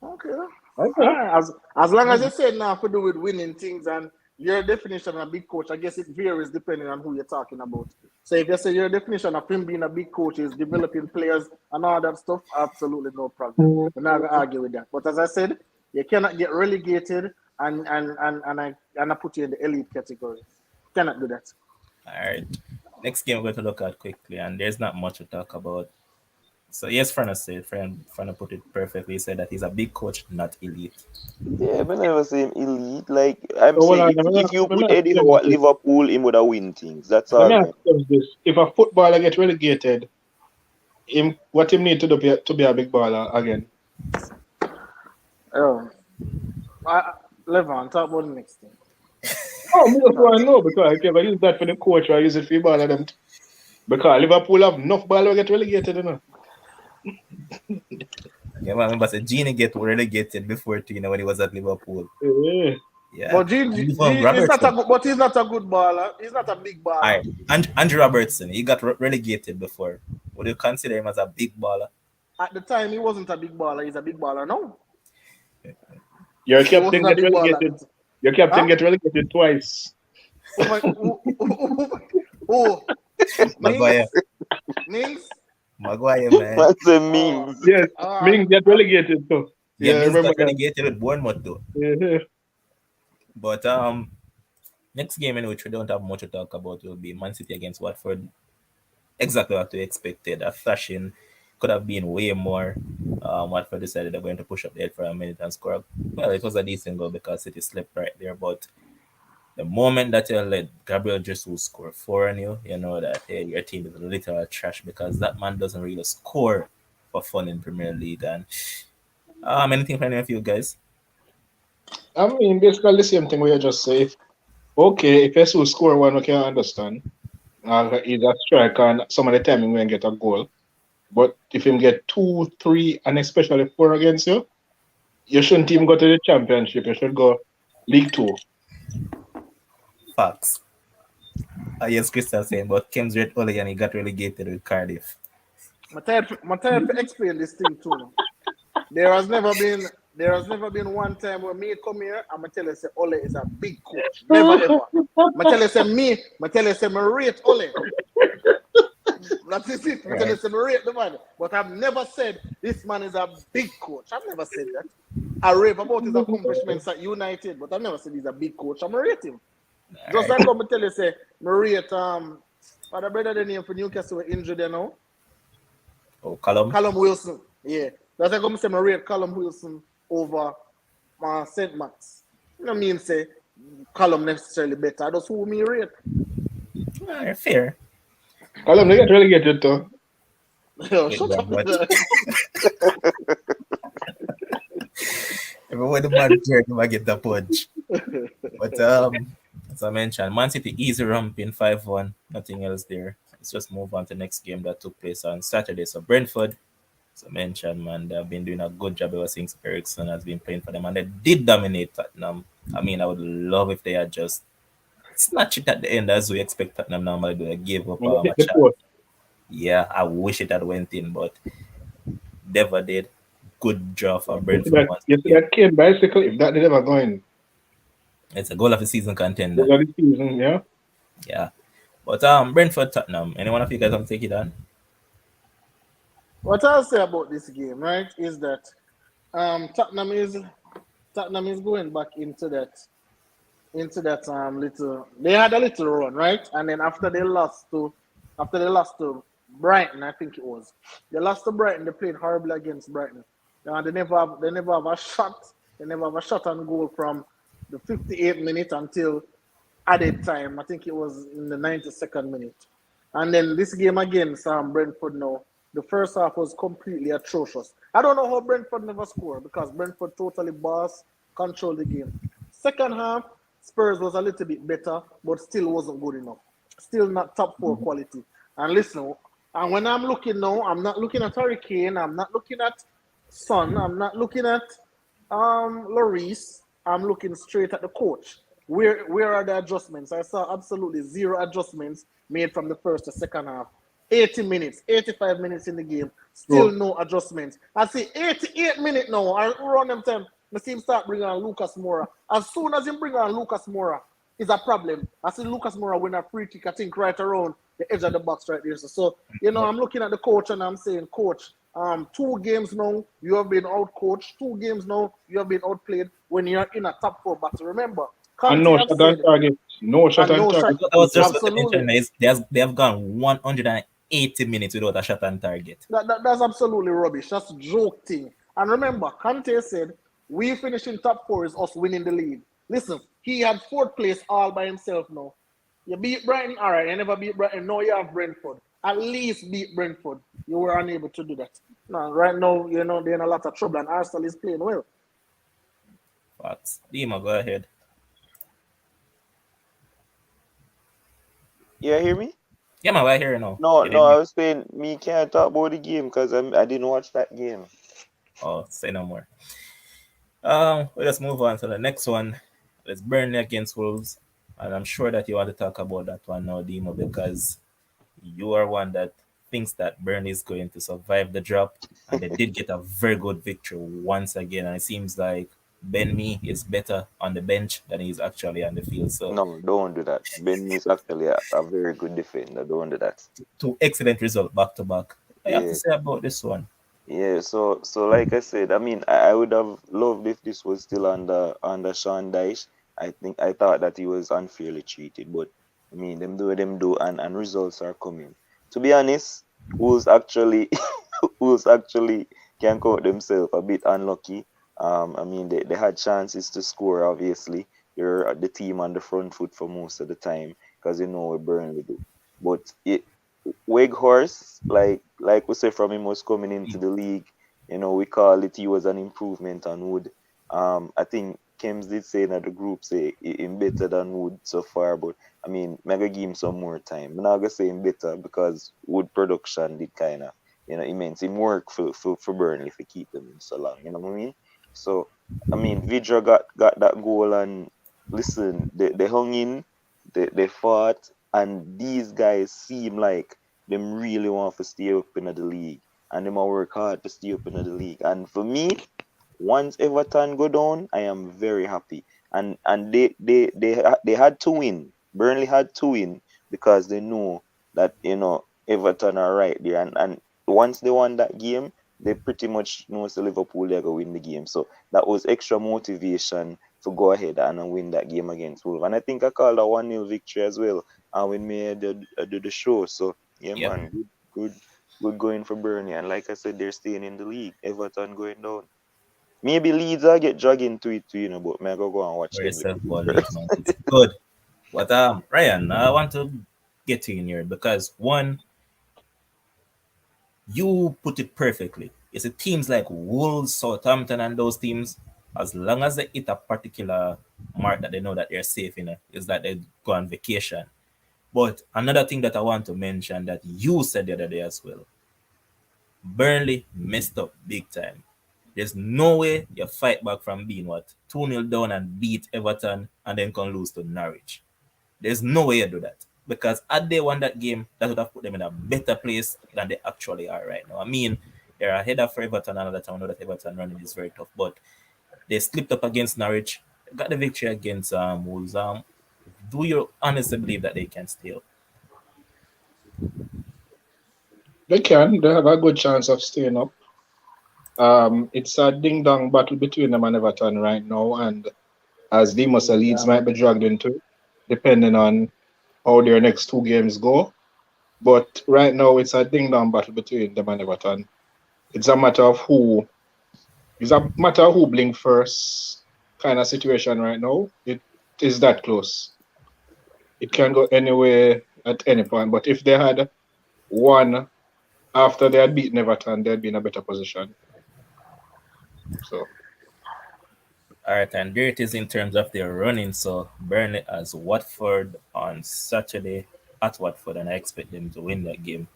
Okay. Okay. All right. As long as you say now to do with winning things and your definition of a big coach, I guess it varies depending on who you're talking about. So if you say your definition of him being a big coach is developing players and all that stuff, absolutely no problem. We're not gonna argue with that. But as I said, you cannot get relegated and I put you in the elite category. Cannot do that. All right. Next game we're going to look at quickly, and there's not much to talk about. So yes, Frana put it perfectly. He said that he's a big coach, not elite. Yeah, but never say him elite. Like I'm So hold saying, on, if you let me put ask Eddie them Howe at this. Liverpool, he would have win things. That's Let me all, ask man. them this. If a footballer get relegated, what him need to do to be a big baller again? Oh, I, Levon, talk about the next thing. Oh, me just Talk. want to know because if you ever use that for the coach or use it for the baller them. Because Liverpool have enough baller get relegated, you know. Yeah, I remember said Genie get relegated before too, when he was at Liverpool. Yeah. Yeah. But G, And G even is not a Robertson. good, but he's not a good baller. He's not a big All baller. right. Andrew Robertson, he got relegated before. Would you consider him as a big baller? At the time, he wasn't a big baller. He's a big baller now. Your He captain wasn't a get big baller. relegated. Your captain Huh? get relegated twice. Who? Maguire. Mings? Mings? Maguire, man. That's a Oh, means. Yes, uh, Ming get uh, relegated too. Yeah, Yeah, I Mings remember got that. relegated with Bournemouth though. Yeah. But next game in which we don't have much to talk about will be Man City against Watford. Exactly what we expected. A thrashing could have been way more. Watford decided they're going to push up the head for a minute and score. Well, it was a decent goal because City slept right there. But the moment that you let Gabriel Jesus score four on you, you know that hey, your team is a literal trash because that man doesn't really score for fun in Premier League. And anything from any of you guys? I mean, basically the same thing we just say. Okay, if Jesus score one, we can understand. He's a striker and some of the time he will get a goal. But if him get 2, 3, and especially 4 against you, you shouldn't even go to the championship. You should go League 2. Facts. Yes, Crystal saying, but Kem's Red Ole and he got relegated with Cardiff. my time to explain this thing too. Now. There has never been one time where me come here and I tell you say Ole is a big coach. Never ever. I tell you say I tell you say me rate Ole. That is it. I tell you say me rate the man. But I've never said this man is a big coach. I've never said that. I rave about his accomplishments at United, but I've never said he's a big coach. I'm rate him. All Just right. like I'm tell you say me rate the brother the name for Newcastle injured you know. Oh, Callum. Callum Wilson. Yeah. That's like I'm saying I rate Callum Wilson over St. Max. You know what I mean? Say Callum necessarily better. I just who me rate. All right, fair. Callum, they get relegated too. Yo, Yeah, shut up. but everyone the man jerk, him I get the punch. But as I mentioned, Man City easy ramping 5-1. Nothing else there. Let's just move on to the next game that took place on Saturday. So Brentford, as I mentioned, man, they've been doing a good job ever since Ericsson has been playing for them, and they did dominate Tottenham. I mean, I would love if they had just snatched it at the end as we expect Tottenham normally do. They gave up And they a hit the chance. post. Yeah, I wish it had went in, but never did. good draw for You see Brentford that, once you see again. that kid bicycle? If that did ever go in, It's a goal of the season contender. over the season, yeah. Yeah. But Brentford Tottenham. Anyone of you guys want to take it on? What I'll say about this game, right, is that um, Tottenham is Tottenham is going back into that little. They had a little run, right, and then after they lost to Brighton, I think it was. They lost to Brighton. They played horribly against Brighton. They never have a shot. They never have a shot on goal from the 58th minute until added time. I think it was in the 92nd minute. And then this game against Brentford now, the first half was completely atrocious. I don't know how Brentford never scored because Brentford totally boss controlled the game. Second half, Spurs was a little bit better, but still wasn't good enough. Still not top four quality. And listen, and when I'm looking now, I'm not looking at Hurricane, I'm not looking at Son, I'm not looking at Lloris, I'm looking straight at the coach. Where are the adjustments? I saw absolutely zero adjustments made from the first to second half. 80 minutes, 85 minutes in the game, still So, no adjustments. I see 88 minutes now. I run them time. I see him start bringing on Lucas Moura. As soon as him bring on Lucas Moura, is a problem. I see Lucas Moura win a free kick, I think, right around the edge of the box right there. So I'm looking at the coach and I'm saying, Coach, 2 games now, you have been out coached. 2 games now, you have been outplayed when you're in a top four battle. Remember, and Conte no have shot on said, target. No shot and on no shot, target. That was just what I absolutely. mentioned. They have gone 180 minutes without a shot on target. That's absolutely rubbish. That's a joke thing. And remember, Conte said, we finishing top four is us winning the league. Listen, he had fourth place all by himself now. You beat Brighton, all right. You never beat Brighton. No, you have Brentford. At least beat Brentford. You were unable to do that. Now, right now, they're in a lot of trouble, and Arsenal is playing well. Facts. Dima, go ahead. Yeah, hear me? Yeah, man, we're here now. No, You no, didn't I hear? was saying me can't talk about the game because I didn't watch that game. Oh, say no more. Let's move on to the next one. Let's Burnley against Wolves. And I'm sure that you want to talk about that one now, Dimo, because you are one that thinks that Burnley is going to survive the drop. And they did get a very good victory once again. And it seems like Ben Mee is better on the bench than he is actually on the field. So No, don't do that. Ben is actually a very good defender. Don't do that. two excellent results back to back. What you have to Yeah. say about this one? Yeah, so like I said, I mean, I would have loved if this was still under Sean Dyche. I thought that he was unfairly treated, but I mean, them do what them do, and results are coming. To be honest, who's actually who's actually can count themselves a bit unlucky. I mean, they had chances to score. Obviously, they're the team on the front foot for most of the time because you know what Burnley do. But Weghorst, like we say from him was coming into the league, we call it he was an improvement on Wood. I think Kems did say that the group say him better than Wood so far, but I mean, mega give him some more time. I'm not gonna say him better because Wood production did kind of, immense. Him work for Burnley if he keep them in so long. You know what I mean? So I mean, Vidra got that goal and listen, they hung in, they fought, and these guys seem like them really want to stay up in the league and them a work hard to stay up in the league. And for me, once Everton go down, I am very happy. And they had to win. Burnley had to win because they know that Everton are right there. And once they won that game, they pretty much know the Liverpool they're gonna win the game. So that was extra motivation to go ahead and win that game against Wolves. And I think I called a 1-0 victory as well. And when me do the show. So yeah, Yep. man, good going for Burnley. And like I said, they're staying in the league. Everton going down. Maybe Leeds I get dragged into it too, but may I go and watch For them. yourself, ball Leeds, man. It's good. But Ryan, I want to get you in here because one, you put it perfectly. You see, teams like Wolves, Southampton, and those teams, as long as they hit a particular mark that they know that they're safe in, is that they go on vacation. But another thing that I want to mention that you said the other day as well, Burnley messed up big time. There's no way you fight back from being what 2-0 down and beat Everton and then can lose to Norwich. There's no way you do that. Because had they won that game, that would have put them in a better place than they actually are right now. I mean, They're ahead of Everton another time. I know that Everton running is very tough, but they slipped up against Norwich, got the victory against Wolves. Do you honestly believe that they can stay up? They can. They have a good chance of staying up. It's a ding dong battle between them and Everton right now, and as Demos Leeds Yeah. might be dragged into it, depending on how their next two games go. But right now, it's a ding dong battle between them and Everton. It's a matter of who. It's a matter of who blink first kind of situation right now. It is that close. It can go anywhere at any point. But if they had won after they had beaten Everton, they'd be in a better position. So All right, and there it is in terms of their running. So Burnley has Watford on Saturday at Watford, and I expect them to win that game.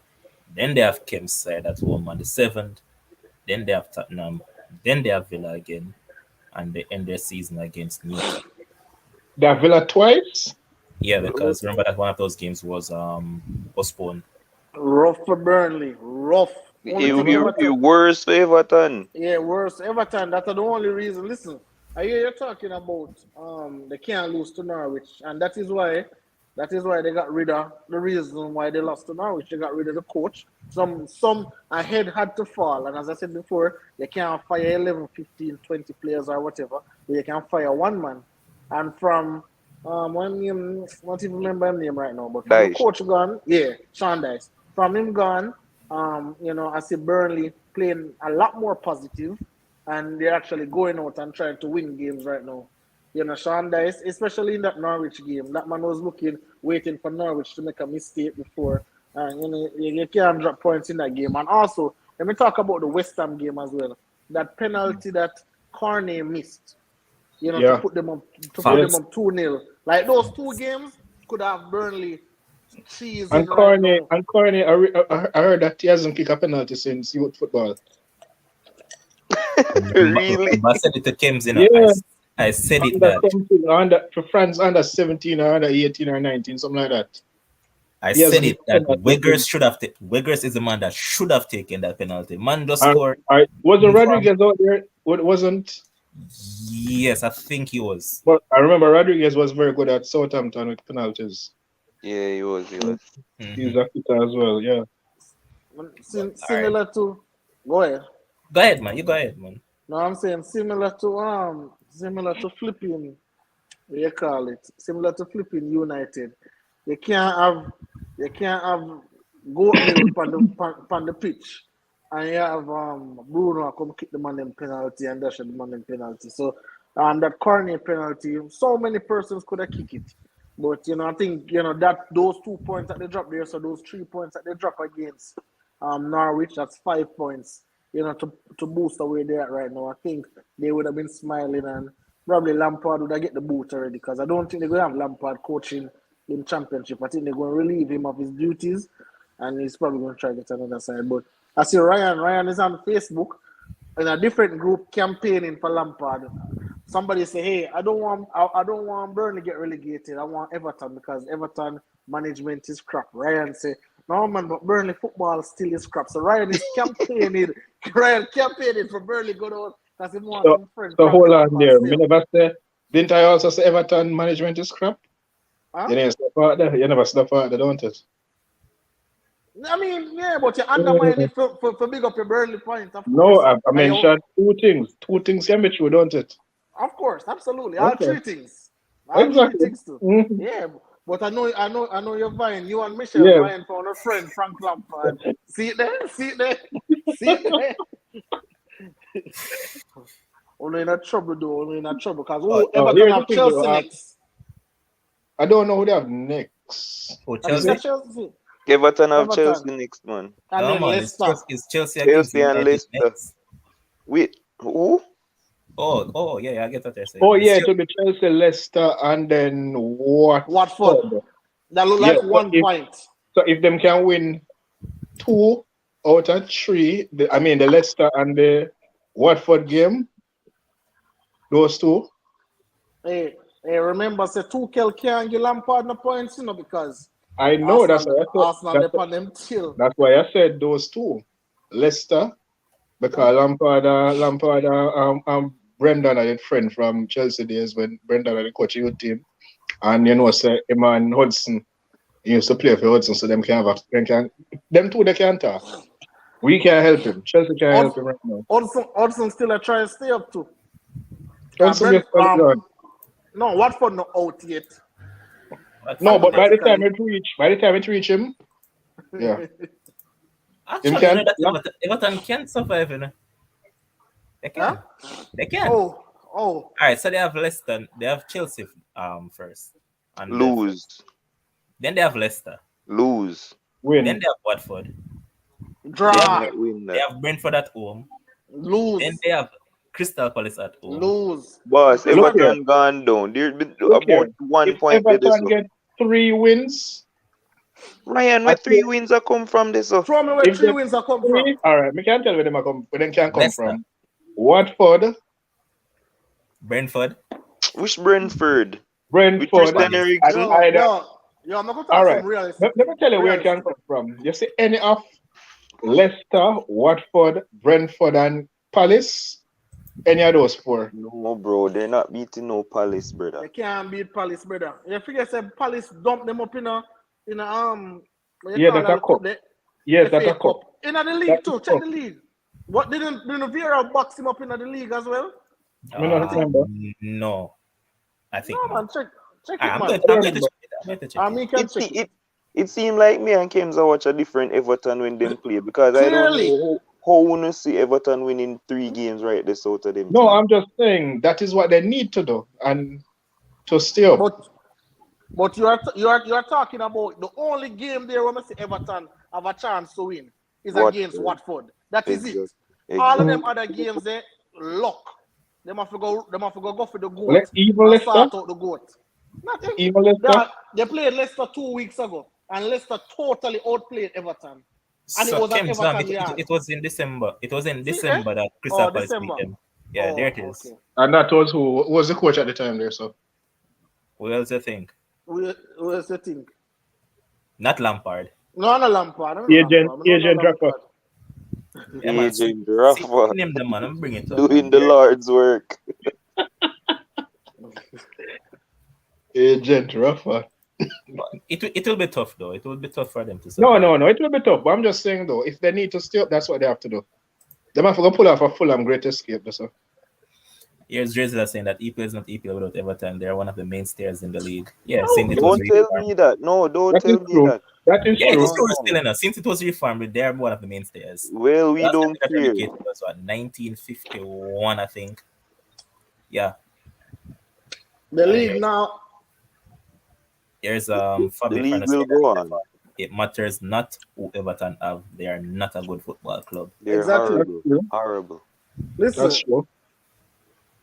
Then they have Kemp's side at home on the 7th. Then they have Tottenham. Then they have Villa again, and they end their season against Newcastle. they have Villa twice. Yeah, because remember that one of those games was postponed. Rough for Burnley. Rough. Only thing You Everton. worse for Everton. Yeah, worse. Everton. That's the only reason. Listen, I hear you talking about they can't lose to Norwich, and that is why they got rid of the reason why they lost to Norwich. They got rid of the coach. Some ahead had to fall, and as I said before, you can't fire 11, 15, 20 players or whatever, but you can fire one man. And from one name, not even remember his name right now, but from the Dice. coach gone, yeah, Sean Dice. From him gone, I see Burnley playing a lot more positive, and they're actually going out and trying to win games right now. Sean Dice, especially in that Norwich game, that man was waiting for Norwich to make a mistake before. And you can't drop points in that game. And also, let me talk about the West Ham game as well. That penalty that Carney missed, to Yeah. put them up to put Facts. them up 2-0. Like those two games could have Burnley cheesing And right now. Corney, I heard that he hasn't kicked a penalty since youth football. Really? But I said it to Kems, Yeah. I said it Under that something, for France under 17 or under 18 or 19, something like that. I He said hasn't it kicked a that penalty Wiggers since. should have Wiggers is the man that should have taken that penalty. Man just Or, scored. wasn't Inform- Rodriguez out there? Wasn't. Yes, I think he was. But I remember Rodriguez was very good at Southampton with penalties. Yeah, he was. He's Mhm. a fitter as well, yeah. All right, Similar to, go ahead. go ahead, man. You go ahead, man. No, I'm saying similar to flipping, what you call it, similar to flipping United. You can't have you can't have goat milk on the pitch, and you have Bruno come kick the man in penalty and dash at the man in penalty. So that corner penalty, so many persons could have kicked it. But I think that those 2 points that they drop there, so those 3 points that they drop against Norwich, that's 5 points. To boost the way they're at right now. I think they would have been smiling, and probably Lampard would have get the boot already, because I don't think they're going to have Lampard coaching in Championship. I think they're going to relieve him of his duties, and he's probably going to try to get another side. But I see Ryan is on Facebook in a different group campaigning for Lampard. Somebody say, "Hey, I don't want Burnley to get relegated. I want Everton, because Everton management is crap." Ryan say, "No man, but Burnley football still is crap." So Ryan is campaigning. Ryan campaigning for Burnley go down because he wants So, his friend so Frank hold on Lampard there. Me still. never say, didn't I also say Everton management is crap? Huh? You didn't step out there. You never step out there, don't it? I mean, yeah, but you undermine it for big up your Burnley point, of No, course. I And you, mentioned two things. Two things can be true, don't it? of course, absolutely, all Okay. three things, all three Exactly. things too. Mhm. Yeah, but I know you're vying. You and Michelle Yeah. vying for our friend Frank Lampard. See it there, see it there, see it there. Only in a trouble though. Only in a trouble because Everton Here's the have thing, Chelsea though. next. I don't know who they have next. Oh, I think Is Chelsea? it? that's Chelsea, Everton have Chelsea Everton, next, man. and No, then man. Leicester. It's Chelsea against Chelsea and United Leicester. next. Wait, who? Oh, yeah, I get what you're saying. Oh, It's yeah, it Chelsea. will be Chelsea, Leicester, and then Watford. Watford. That look Yeah, like 1 point. so if them can win 2 out of 3, the Leicester and the Watford game, those two, Hey, remember, say Tuchel can't give Lampard no points, because I know that's why I said Arsenal depend them till. that's why I said those two, Leicester Because Lampard, Brendan had a friend from Chelsea days when Brendan had a coach youth team, and you know, say him and Hudson he used to play for Hudson, so them two they can talk. We can't help him. Chelsea can't help him right now. Hudson still a try to stay up too. Chelsea just done. No, Watford not out yet. No, but by the time it reach him, yeah. Actually, you know that Everton can survive, you know. They can. Huh? They can. Oh. All right, so they have Leicester. They have Chelsea first. And Lose. Then they have Leicester. Lose. Win. Then they have Watford. Draw. They have Brentford at home. Lose. Then they have Crystal Palace at home. Lose. Boss, Everton gone down. There's been about 1 if point. Everton get 3 wins. Ryan, where 3 wins are come from this? Show me where 3 wins are come from. All right, we can't tell where they can come from. Watford. Brentford. Which Brentford? Brentford. With Christian Eriksen. I'm not going to talk some realistic. Let me tell you where it can come from. You see any of Leicester, Watford, Brentford, and Palace? Any of those 4? No, bro. They're not beating no Palace, brother. They can't beat Palace, brother. You figure say Palace dump them up in a that's a cup. Yes, that's a cup. In the league too. Check the league. What didn't Villareal box him up in the league as well? No, I think. No, man. Check it, I'm man. going to check. It seemed like me and Kenza watch a different Everton when them play because I don't know how we see Everton winning 3 games right this out of them. No, I'm just saying that is what they need to do and to stay up. But you are talking about the only game there where we see Everton have a chance to win is against Watford. That is it. All of them other games there, luck. They have to go for the goat. Even Leicester? Start out the goat. Nothing. Even Leicester? They played Leicester 2 weeks ago, and Leicester totally outplayed Everton. And So it was at Everton yard. It was in December. It was in December that Crystal Palace beat them. Yeah, there it is. Okay. And that was who was the coach at the time there, so. Who else you think? Who else you think? Not Lampard. No, not Lampard. Agent Dropper. Yeah, Agent Dropper. Name the man and bring it up. Doing the Lord's work. Agent Dropper. It will be tough though. It will be tough for them to survive. No, it will be tough. But I'm just saying though, if they need to stay up, that's what they have to do. They might pull off a Fulham Great Escape. That's all. Here's Drizzy saying that EPL is not EPL without Everton. They're one of the mainstays in the league. Yeah, don't tell me that. No, don't tell me that. That is true. It's true still enough. Since it was reformed, they're one of the mainstays. Well, we don't care. It was 1951, I think. Yeah. The league now. Here's the league will go on. It matters not who Everton have. They are not a good football club. They're horrible.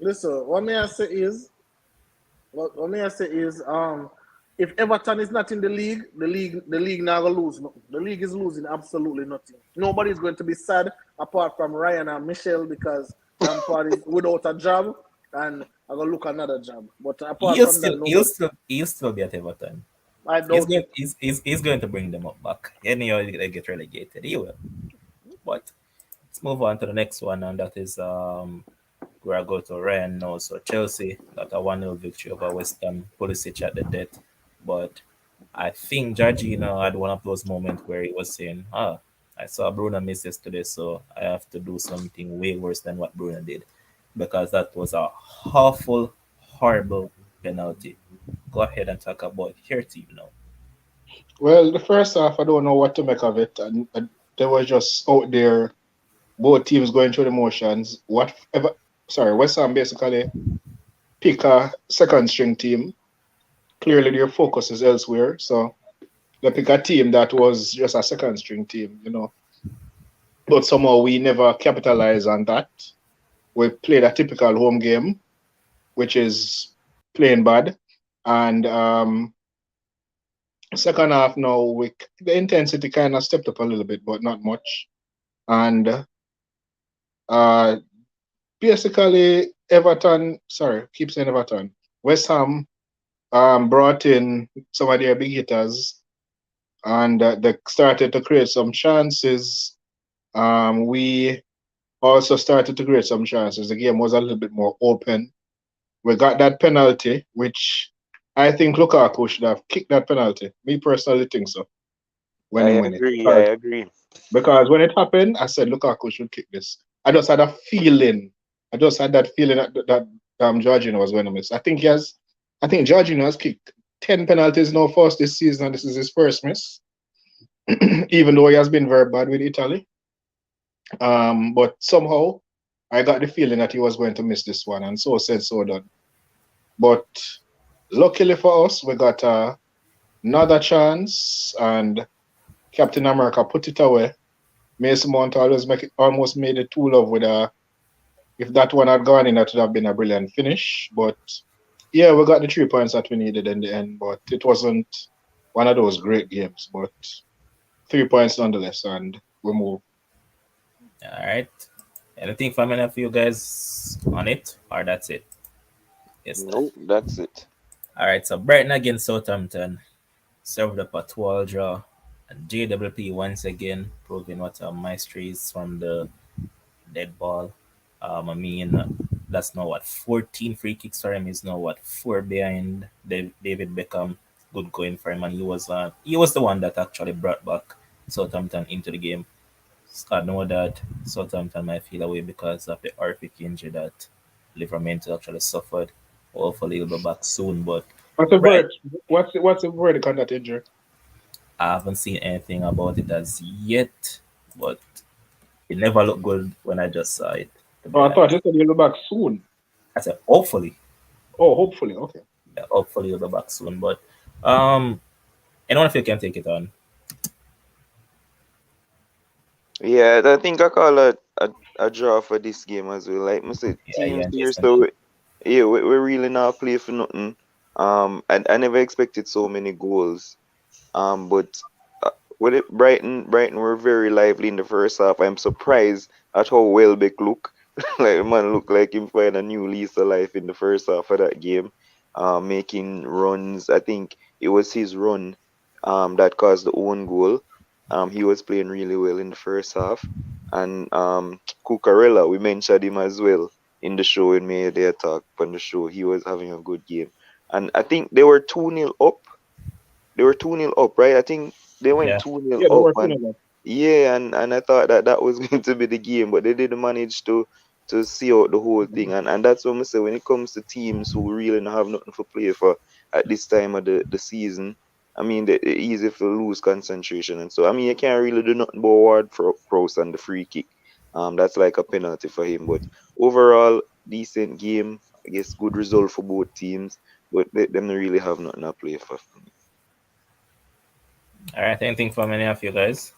Listen, what may I say is, if Everton is not in the league now gonna lose. No, the league is losing absolutely nothing. Nobody's going to be sad apart from Ryan and Michelle because Lampard is without a job and I'm gonna look another job. But apart from that, he'll still be at Everton. I don't. He's going to bring them up back. Anyway, they get relegated. He will. But let's move on to the next one, and that is where I go to Ryan now. So Chelsea got a 1-0 victory over West Ham. Pulisic at the death. But I think Jorginho had one of those moments where he was saying, I saw Bruno miss yesterday, so I have to do something way worse than what Bruno did. Because that was a awful, horrible penalty. Go ahead and talk about your team now. Well, the first half, I don't know what to make of it. And they were just out there, both teams going through the motions. West Ham basically pick a second string team. Clearly, their focus is elsewhere. So they pick a team that was just a second string team, But somehow we never capitalize on that. We played a typical home game, which is playing bad. And second half now, the intensity kind of stepped up a little bit, but not much. And basically, West Ham brought in some of their big hitters, and they started to create some chances. We also started to create some chances. The game was a little bit more open. We got that penalty, which I think Lukaku should have kicked that penalty. Me personally think so when he I win it. agree. I agree. Because when it happened, I said Lukaku should kick this. I just had a feeling. I just had that feeling that Jorginho was going to miss. I think Jorginho has kicked 10 penalties now for us this season, and this is his first miss. Even though he has been very bad with Italy. But somehow I got the feeling that he was going to miss this one, and so said, so done. But luckily for us, we got another chance, and Captain America put it away. Mason Mount almost made it 2-love with a. If that one had gone in, that would have been a brilliant finish. But yeah, we got the 3 points that we needed in the end, but it wasn't one of those great games. But 3 points nonetheless, and we move. All right. Anything from any of you guys on it, or that's it? Yes, sir. Nope, that's it. All right. So Brighton against Southampton served up a 12 draw, and JWP once again proving what a maestro is from the dead ball. I mean, that's now what 14 free kicks for him. He's now what 4 behind David Beckham. Good going for him, and he was the one that actually brought back Southampton into the game. I know that Southampton might feel away because of the horrific injury that Liverpool actually suffered. Hopefully, he'll be back soon. But What's the right, verdict? What's the verdict on that injury? I haven't seen anything about it as yet. But it never looked good when I just saw it. To Oh, be I thought honest, you said you'll be back soon. I said hopefully, Oh, hopefully, okay. yeah, hopefully he'll be back soon. But um, anyone of you can take it on. Yeah, I think I call a draw for this game as well. Like I said, Yeah, teams yeah, here, Jason. so yeah, we really not play for nothing. I never expected so many goals. But with it, Brighton were very lively in the first half. I'm surprised at how Welbeck look. Like the man looked like him find a new lease of life in the first half of that game. Making runs. I think it was his run that caused the own goal. He was playing really well in the first half. And Cucurella, we mentioned him as well in the show when we made their talk on the show. He was having a good game. And I think they were 2-0 up. They were 2-0 up, right? I think they went Yeah, 2-0 Yeah, they up, were and feeling yeah, and I thought that that was going to be the game, but they didn't manage to see out the whole thing, and that's what I say when it comes to teams who really don't have nothing to play for at this time of the season. I mean, they easy to lose concentration, and so I mean, you can't really do nothing but award for Prowse and the free kick. That's like a penalty for him, but overall, decent game. I guess good result for both teams, but them don't really have nothing to play for. all right. Anything from any of you guys?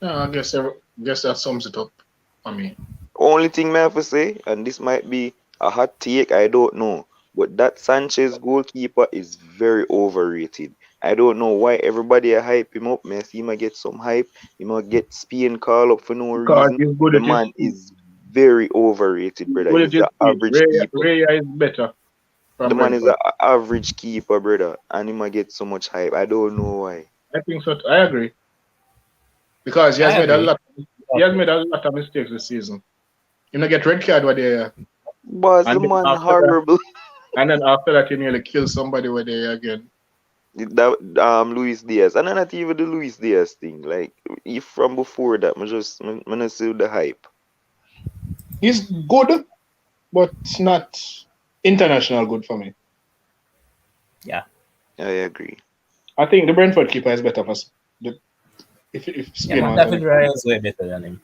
Yeah, guess that sums it up for me. Only thing I have to say, and this might be a hot take, I don't know, but that Sanchez goalkeeper is very overrated. I don't know why everybody hype him up. May I see him get some hype. He might get Spain call up for no Because reason. he's good The at his man speed. is very overrated, He's brother. good at He's his an speed. average keeper. Raya is better The from man is an Brentford. average keeper, brother, and he might get so much hype. I don't know why. I think so. I agree because he has I made a agree. lot. He has made a lot of mistakes this season. You know, get red card where they, But the and then man after that, horrible. he nearly kill somebody where they again. That Luis Diaz, and then not even the Luis Diaz thing. Like if from before that, I not see the hype. He's good, but not international good for me. Yeah, I agree. I think the Brentford keeper is better for the, if yeah, Spain man. want David anything. Raya is way better than him.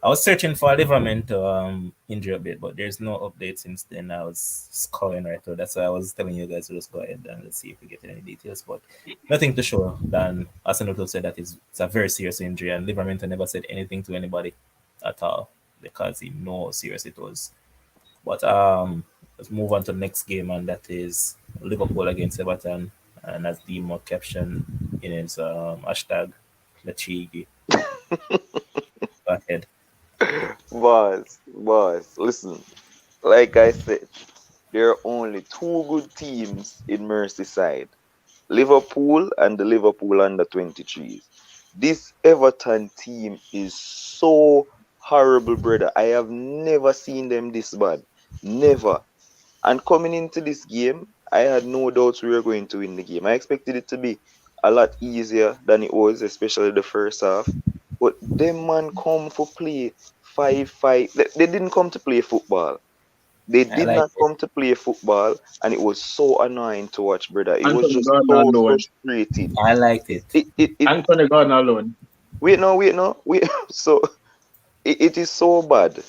I was searching for Liverman to injure a bit, but there's no update since then. I was scrolling right through. That's why I was telling you guys to just go ahead and let's see if we get any details. But nothing to show. Then Arsenal said that it's a very serious injury, and Liverman never said anything to anybody at all because he knows how serious it was. But let's move on to the next game, and that is Liverpool against Everton. And as Demo caption in his hashtag, Lachigi. Go ahead. Boss, listen. Like I said, there are only two good teams in Merseyside: Liverpool and the Liverpool under 23s. This Everton team is so horrible, brother. I have never seen them this bad. Never. And coming into this game, I had no doubts we were going to win the game. I expected it to be a lot easier than it was, especially the first half. But them man come for play 5-5. They didn't come to play football. They I did like not it. come to play football, and it was so annoying to watch, brother. It was Anthony just Gordon so alone. frustrating. I liked it. It Anthony Gordon alone. wait no, wait no, wait. So it is so bad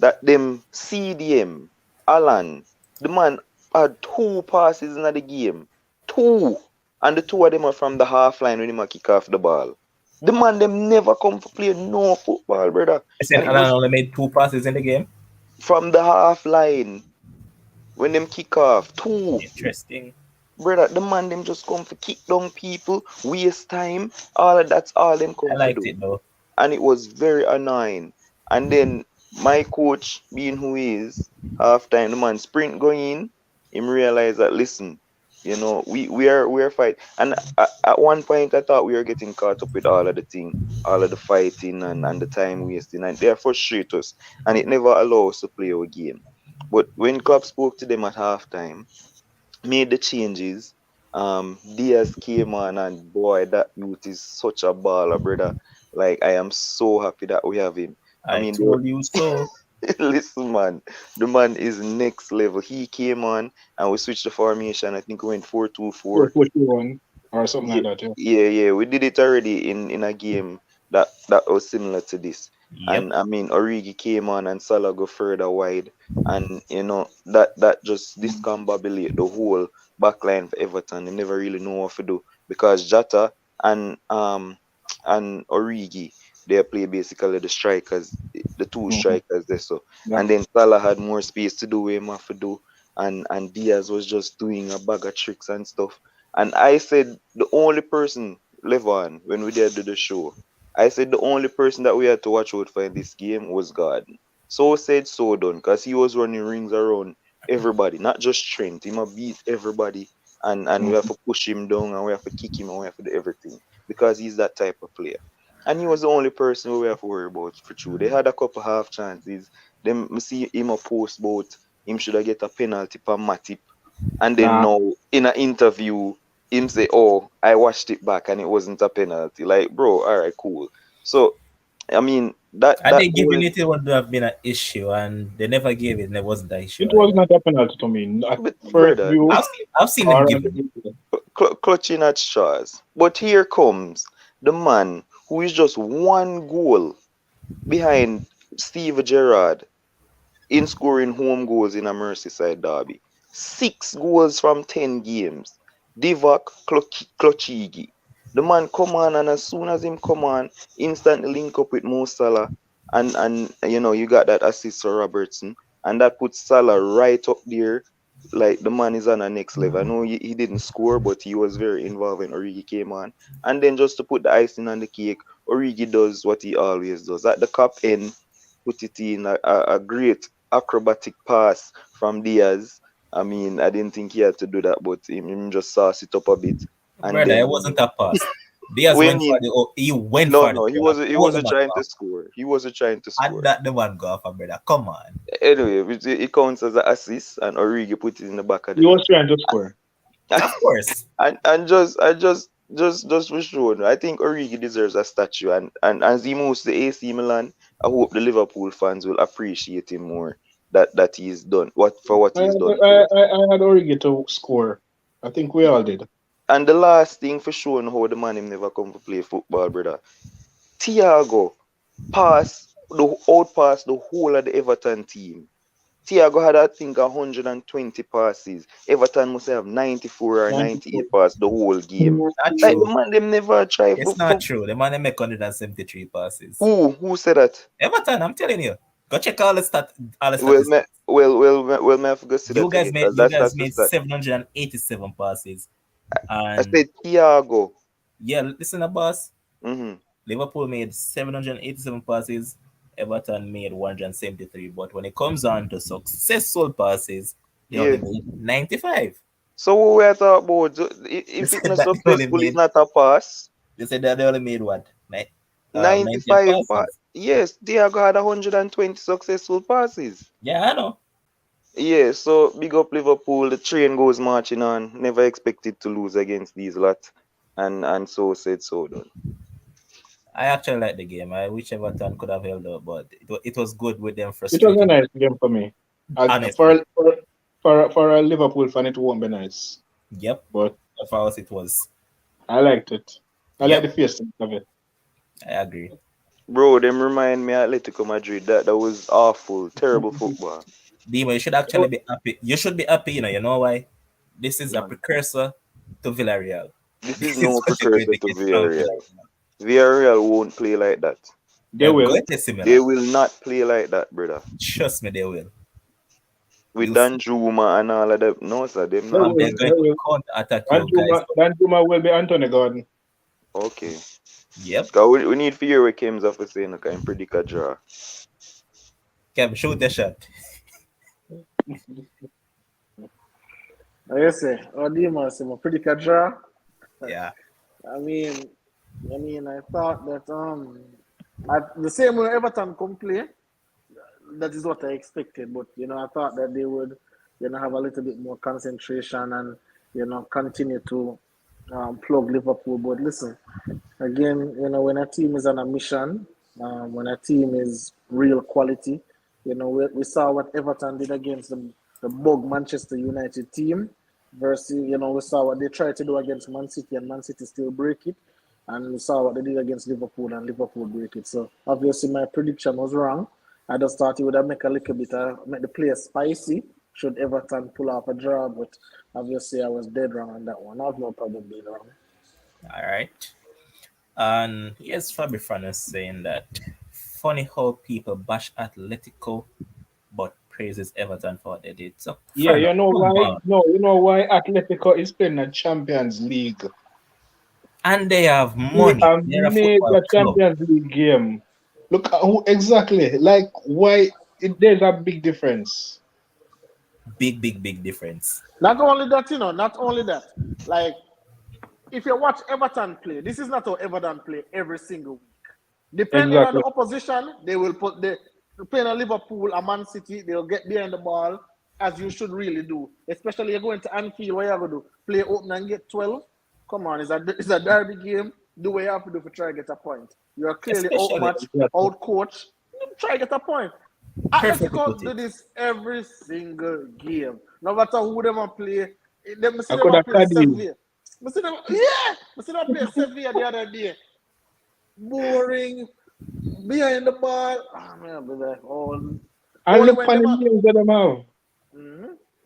that them CDM, Alan, the man had 2 passes in the game. 2. And the 2 of them are from the half line when he kick off the ball. The man them never come for play no football, brother. I said And it Alan was only made 2 passes in the game. from the half line when them kick off. 2. Interesting. Brother, the man them just come for kick down people, waste time. All of that's all them I come for liked do. it though. And it was very annoying. And then my coach, being who he is, half time the man sprint going in, him realize that listen, we are fight. And at one point I thought we were getting caught up with all of the thing, all of the fighting and the time wasting, and they frustrate us, and it never allow us to play our game. But when Klopp spoke to them at halftime, made the changes. Diaz came on, and boy, that youth is such a baller, brother. Like, I am so happy that we have him. I I mean, told you so. listen, man, the man is next level. He came on, and we switched the formation. I think we went 4-2-4. 4-4-1 or something Yeah, like that. Yeah. yeah. We did it already in a game that was similar to this. Yep. And I mean, Origi came on and Salah go further wide, and that just discombobulate the whole back line for Everton. They never really know what to do because Jota and and Origi, they play basically the strikers, the two Mhm. strikers there. So Yeah. and then Salah had more space to do what he have to do, and Diaz was just doing a bag of tricks and stuff. And I said the only person, Levon, when we did do the show, I said the only person that we had to watch out for in this game was God. So said, so done, because he was running rings around everybody, not just Trent. He might beat everybody, and we have Mhm. to push him down, and we have to kick him, and we have to do everything because he's that type of player. And he was the only person who we have to worry about for true. They had a couple half chances. Them me see him a post boat. Him should have get a penalty for Matip, and then Nah. now in an interview, him say, "Oh, I watched it back and it wasn't a penalty." Like, bro, all right, cool. So, I mean, that And that they goal, giving it, it would have been an issue, and they never gave it. And it wasn't an issue It was either. not a penalty to me. At but first brother, view I've seen them or at giving. clutching at straws. But here comes the man who is just one goal behind Steve Gerrard in scoring home goals in a Merseyside derby. 6 goals from 10 games. Divock Klochigi. The man come on, and as soon as him come on, instantly link up with Mo Salah, and you got that assist for Robertson, and that puts Salah right up there. Like, the man is on a next level. I know he didn't score, but he was very involved when Origi came on. And then just to put the icing on the cake, Origi does what he always does. At the cup end, put it in a great acrobatic pass from Diaz. I mean, I didn't think he had to do that, but him just sauce it up a bit. And Brother, then, it wasn't a pass. Diaz we went for mean, the he went no, for the no, he goal and wasn't. He pulled the wasn't man trying to off. score. He wasn't trying to And score. that the man go off, brother. Come on. Anyway, it counts as an assist, and Origi put it in the back of the he was net. trying to score. Of course. And just for sure, I think Origi deserves a statue. And as he moves to AC Milan, I hope the Liverpool fans will appreciate him more. That he's done what I, he's done I, for us. I had Origi to score. I think we all did. And the last thing for showing how the man him never come to play football, brother. Thiago outpassed the whole of the Everton team. Thiago had, I think, 120 passes. Everton must have 94 or 94. 98 passes the whole game. Not Like, the true. man them never try It's not true. The man they make 173 passes. who said that? Everton, I'm telling you. Go check all the Well, statistics. may I have to go see You that guys again made because you that's guys the made stat. 787 passes. I And said Thiago. yeah, listen to boss. hmm Liverpool made 787 passes. Everton made 173. But when it comes on to successful passes, they only Yeah. made 95. So what we are talking about? They If it's said not that they only successful, it's made not a pass. they said that they only made what? 90 95 pass. passes. Yes, Thiago had 120 successful passes. Yeah, I know. Yeah, so big up Liverpool. The train goes marching on. Never expected to lose against these lot, and so said, so done. I actually like the game. I wish Everton could have held up, but it was good with them It was a frustrating. nice game for me. Honestly, For a Liverpool fan, it won't be nice, yep. but For us, it was. I liked it. I like the Yep, face of it. I agree. Bro, them remind me of Atletico Madrid. That was awful, terrible football. Dima, you should actually be happy. You should be happy, you know. You know why? This is a Mm. precursor to Villarreal. This is This is no what you're going precursor to to get from Villarreal. Villarreal. Villarreal won't play like that. They They're will. going to They similar. will not play like that, brother. Trust me, they will. With You see. Danjuma and all of them. No, sir, them They not And will. they're play They going like to will. counter attack you guys. Dan Juma will be Anthony Gordon. that. Okay. Yep. Cause we need to hear what Kim's off to say, no, can predict a draw. Kev, shoot the shot. Like I say, Odima is a pretty good draw. Yeah. I mean, I thought that the same way Everton come play, that is what I expected. But I thought that they would, have a little bit more concentration and continue to plug Liverpool. But listen, again, when a team is on a mission, when a team is real quality, we saw what Everton did against the bug Manchester United team versus, we saw what they tried to do against Man City and Man City still break it. And we saw what they did against Liverpool and Liverpool break it. So obviously my prediction was wrong. I just thought it would have make a little bit, make the players spicy should Everton pull off a draw. But obviously I was dead wrong on that one. I have no problem being wrong. All right. And yes, Fabi Fran is saying that funny how people bash Atletico but praises Everton for what they did. So, Yeah, Fran, you know come why? on. No, you know why Atletico is playing a Champions League. And they have A money. They're a football major club. Champions League game. Look at who exactly. Like why there's a big difference. Big, big, big difference. Not only that, not only that. Like, if you watch Everton play, this is not how Everton play every single week. Depending on Exactly. the opposition, they will put the playing a Liverpool, a Man City, they'll get behind the ball as you should really do. Especially you're going to Anfield, what you're going to do? Play open and get 12? Come on, it's a derby game. Do what you have to do to try to get a point. You're clearly Especially, outmatched, Exactly. out coach. Try to get a point. perfectly Atletico put do it. this every single game. No matter who them a play, them see I them could a have play carried you. Sevilla. I see them play Sevilla the other day. Boring, behind the ball. Oh man, brother. And Only look when on them the a, names that them have.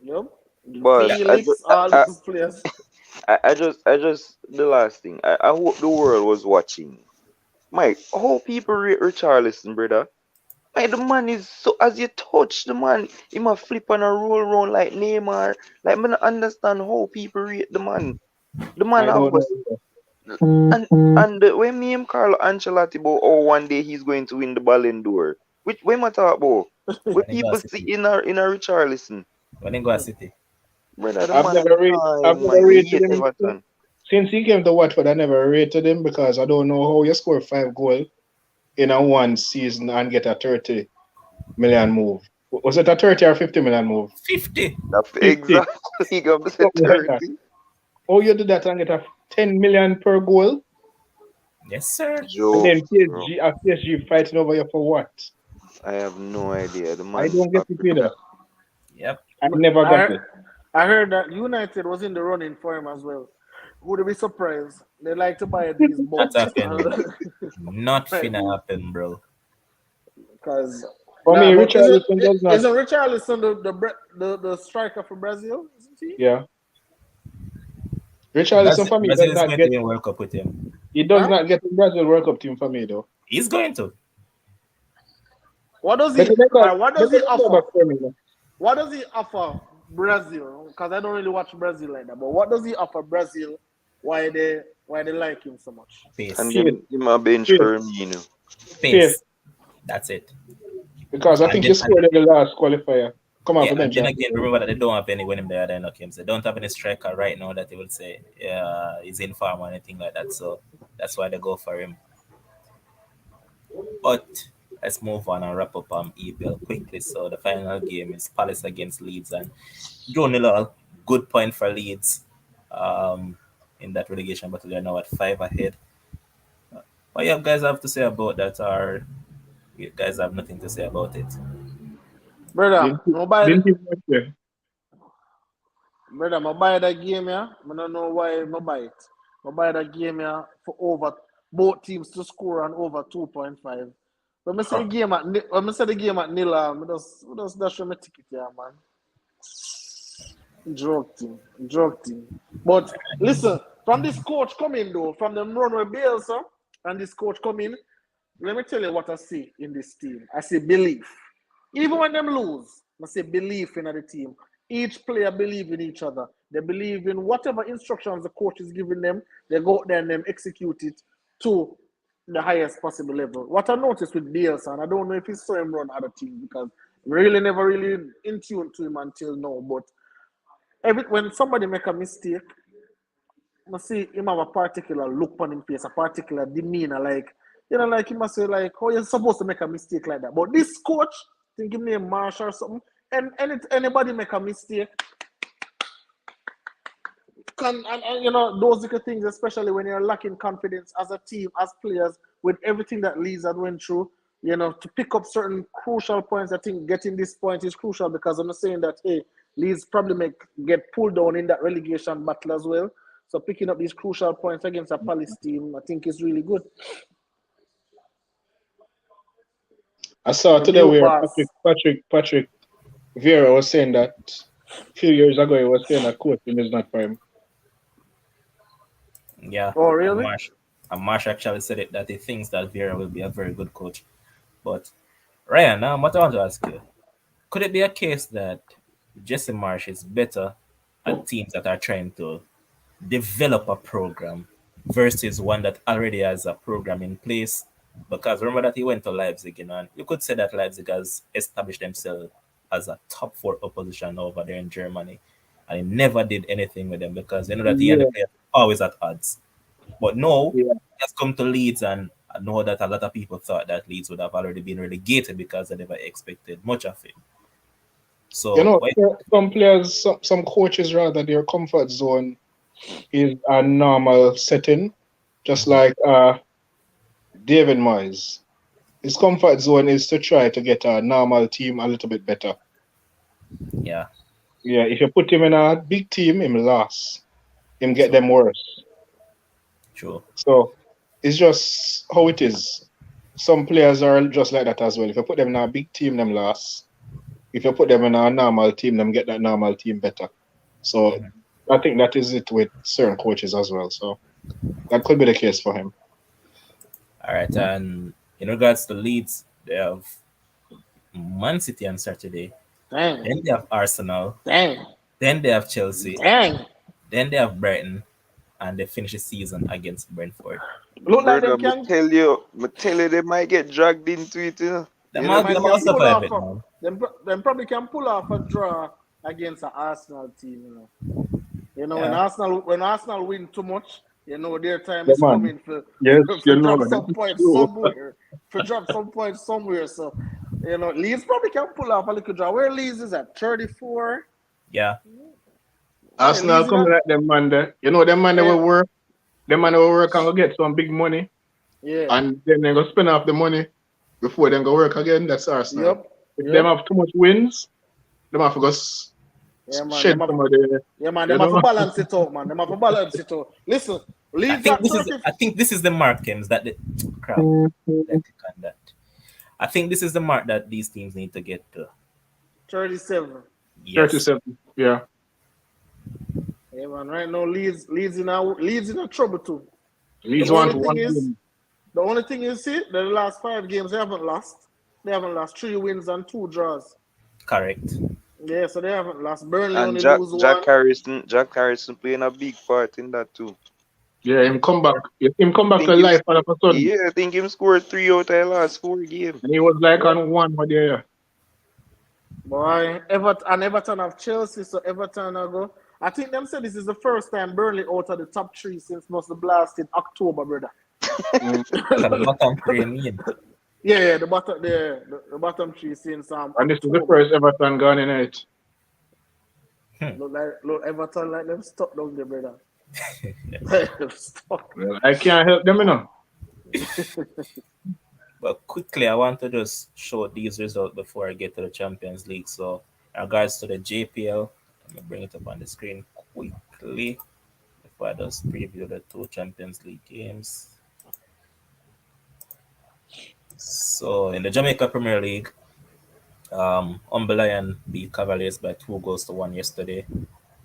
yep. Boss, Felix, all I, these players. I just, the last thing. I hope the world was watching. Mike, how people rate Richarlison, brother? Like the man is so, as you touch the man, he might flip and a roll around like Neymar. Like I don't understand how people rate the man. The man I have don't know. when me and Carlo Ancelotti about oh one day he's going to win the Ballon d'Or. Which when I talk about? Where When they go to people see City. in a Richarlison. When they go to City. Brother, the I've man at never the rated I've time, never man, he rated hate him Everton. since he came to Watford. I never rated him because I don't know how you score 5 goals in a one season and get a 30 million move. Was it a 30 or 50 million move? 50. That's 50, exactly he got to something like that. 30. Oh, you do that and get a 10 million per goal, Yes, sir. and Jokes, then bro. PSG fighting over you for what? I have no idea. The I man don't get it either. Yep. I never got I it. I heard that United was in the running for him as well. Would be surprised? They like to buy these Not bugs. happening. Not Right. finna happen, bro. Because For nah, me, but Richarlison does not. isn't Richarlison the striker for Brazil? Isn't he? Yeah, Richarlison for me Brazil does is not going to get. win World Cup with him. He does Huh? not get in Brazil World Cup team for me though. He's going to. What does he? Better than that. What does Better he than offer? that for me. No. What does he offer Brazil? Because I don't really watch Brazil like that. But what does he offer Brazil? Why they like him so much? And Pace. Pace, them him a bench pace, Firmino. pace. Pace. That's it. Because I And think he then scored in the last qualifier. Come on, yeah, for and bench. then again, remember that they don't have any winning there than games. They don't have any striker right now that they will say he's in form or anything like that. So that's why they go for him. But let's move on and wrap up EPL quickly. So the final game is Palace against Leeds, and Joe Nilo, good point for Leeds in that relegation battle. They're now at 5 ahead. What you guys have to say about that, or you guys have nothing to say about it? Brother, Didn't nobody. didn't even play. Brother, I buy that game here. I don't know why I buy it. I buy that game here for over both teams to score on over 2.5. When I say the game at nil, I just dash my ticket here, man. Drug team. But listen, from this coach coming though, from them runway Bales, and this coach coming, let me tell you what I see in this team. I see belief. Even when them lose, I say belief in the team. Each player believe in each other. They believe in whatever instructions the coach is giving them. They go out there and them execute it to the highest possible level. What I noticed with Bielsa, and I don't know if he saw him run other teams because really never really in tune to him until now. But when somebody make a mistake, I see him have a particular look on his face, a particular demeanor, like like he must say like, oh, you're supposed to make a mistake like that. But this coach, I think him name Marsh or something, and anybody make a mistake, and those little things, especially when you're lacking confidence as a team, as players, with everything that Leeds had went through, to pick up certain crucial points. I think getting this point is crucial because I'm not saying that, hey, Leeds probably get pulled down in that relegation battle as well. So picking up these crucial points against a Palace team, I think is really good. I saw The today mute where boss. Patrick Vieira was saying that a few years ago he was saying that coaching is not for him. Yeah. Oh, really? And Marsh actually said it that he thinks that Vieira will be a very good coach. But Ryan, now what I want to ask you, could it be a case that Jesse Marsh is better at teams that are trying to develop a program versus one that already has a program in place? Because remember that he went to Leipzig, and you could say that Leipzig has established themselves as a top four opposition over there in Germany. And he never did anything with them because you know that he and the Yeah, players always at odds. But no, yeah. he has come to Leeds, and I know that a lot of people thought that Leeds would have already been relegated because they never expected much of it. So, Some players, some coaches rather their comfort zone is a normal setting, just like David Moyes. His comfort zone is to try to get a normal team a little bit better. yeah, Yeah, if you put him in a big team, him lost. Him get them worse. true. So it's just how it is. Some players are just like that as well. If you put them in a big team, them lost. If you put them in a normal team, them get that normal team better. So I think that is it with certain coaches as well. So that could be the case for him. All right, and in regards to Leeds, they have Man City on Saturday. Dang. Then they have Arsenal. Dang. Then they have Chelsea. Dang. Then they have Brighton, and they finish the season against Brentford. Look like Brother, them can. me tell you, they might get dragged into it, you know. They You might, never they know. might Pull survive off it now. them probably can pull off a draw against an Arsenal team, when Yeah. Arsenal win too much, their time Yeah, is man. coming for Yes, drop that some is points true. somewhere. For drop some points somewhere. So Leeds probably can pull off a little draw. Where Leeds is at 34? Yeah. Arsenal Leeds coming at them man there. Them man they will work. Them man they will work and go get some big money. Yeah. And then they go spend off the money before they go work again. That's Arsenal. Yep. If them have too much wins, them have to go shed some of the. Yeah, man, them have to balance it out, man. Them have to balance it out. Listen, I Leeds think at this 30. is I think this is the mark, Kems, that the crap. Let click on that. I think this is the mark that these teams need to get to. 37. Yes. 37. Yeah. Yeah, man. Right now, Leeds in a trouble too. Leeds The want only one thing is- win. The only thing you see, the last 5 games they haven't lost. They haven't lost 3 wins and 2 draws. Correct. Yeah, so they haven't lost. Burnley And only Jack lose Jack 1. Harrison playing a big part in that too. Yeah, him come back. Him come back to Think him, life all of a sudden. yeah, I think him scored 3 out of the last 4 games. And he was like on one more there. Boy, Everton have Chelsea, so Everton will go. I think them said this is the first time Burnley out of the top 3 since must have blasted October, brother. Mm. What can bottom three mean? Yeah, the bottom three since And this is the October. first Everton gone in it. Look Everton like them stuck down there, brother. Them stuck. Well, I can't help them, you know. But quickly, I want to just show these results before I get to the Champions League. So, in regards to the JPL, let me bring it up on the screen quickly before I just preview the two Champions League games. So, in the Jamaica Premier League, Lion beat Cavaliers by 2 goals to 1 yesterday,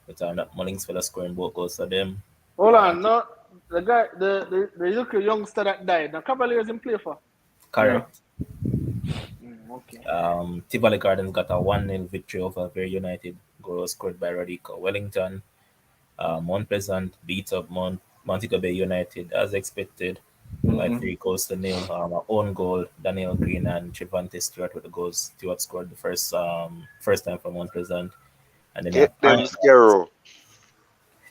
with Mullings fella scoring both goals for them. Hold on, no, the guy, the UK youngster that died. The Cavaliers in play for. Yeah. Correct. Okay. Tivoli Gardens got a 1-0 victory over Very United. Goal was scored by Rodico Wellington. Mount Pleasant beat up Montego Bay United as expected by Mm-hmm. 3 goals to 0. Our own goal, Daniel Green and Trevante Stewart with the goals. Stewart scored the first time for Mount Pleasant. And then they Get have them Scarrow.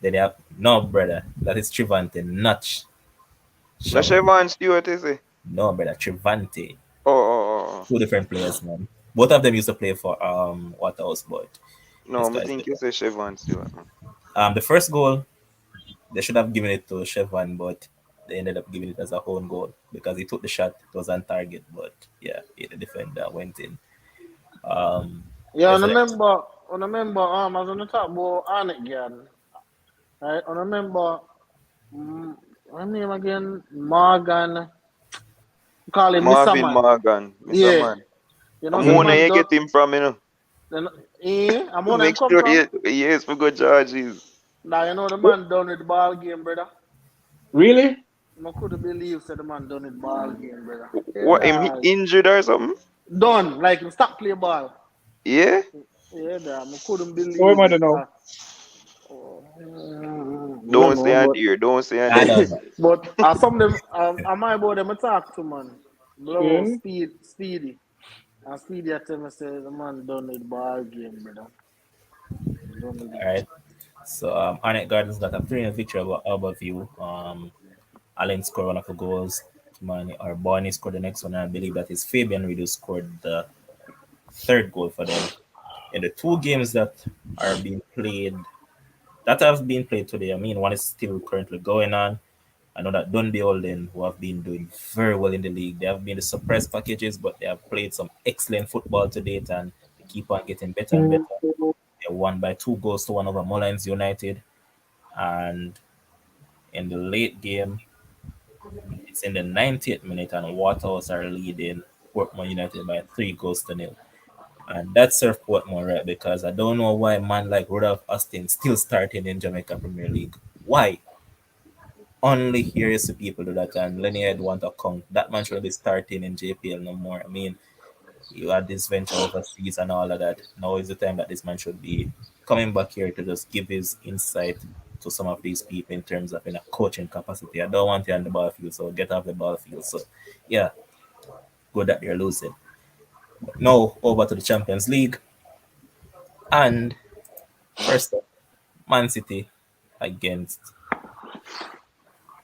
then they have no brother. That is Trevante, not No Shaw. Chevron Stewart, is it? No brother, Trevante. Oh. Two different players, man. Both of them used to play for Waterhouse, but this No, I guy's think you better. say Chevron Stewart, man. The first goal they should have given it to Chevron, but they ended up giving it as a own goal because he took the shot. It was on target, but yeah, the defender went in. Um, Yeah, there's a I remember, I was on the top about Arnett again. Right? I remember, what name again? Morgan. Call him Mr. Marvin Man. Morgan, Mr. Yeah. Man. You know, I'm say the wondering Mm-hmm. where man you done. get him from, you know. Then, I'm To on him make come sure from. he is for good charges. Now, you know, the man done with the ball game, brother. Really? I couldn't believe said the man done with ball game, brother. Yeah, What, him dog. injured or something? Done. Like, him stop play ball. Yeah? Yeah, dog. I couldn't Oh, believe I it. don't know. No, Don't say no, and but here, don't say and I here. don't know. some of them, I my boy them I talk to man. Blow Spin. speedy. And speedy I tell me say the man done with ball game, brother. Done with All it. right. So Arnett Gardens got a 3-0 victory over Harborview. Allen scored one of the goals. Kimani or Barney scored the next one. I believe that is Fabian Ridu scored the third goal for them. In the two games are being played that have been played today, I mean, one is still currently going on. I know that Dundee Olden, who have been doing very well in the league, they have been the suppressed packages, but they have played some excellent football to date and they keep on getting better and better. They won by 2 goals to 1 over Mullins United. And in the late game, it's in the 90th minute, and Waterhouse are leading Portmore United by 3 goals to 0. And that served Portmore right because I don't know why a man like Rudolph Aston still starting in Jamaica Premier League. Why? Only here is the people do that, and Lenny Head want to count. That man should be starting in JPL no more. I mean, you had this venture overseas and all of that. Now is the time that this man should be coming back here to just give his insight to some of these people in terms of in a coaching capacity. I don't want you on the ball field, so get off the ball field. So yeah, good that you're losing. But now over to the Champions League, and first up, Man City against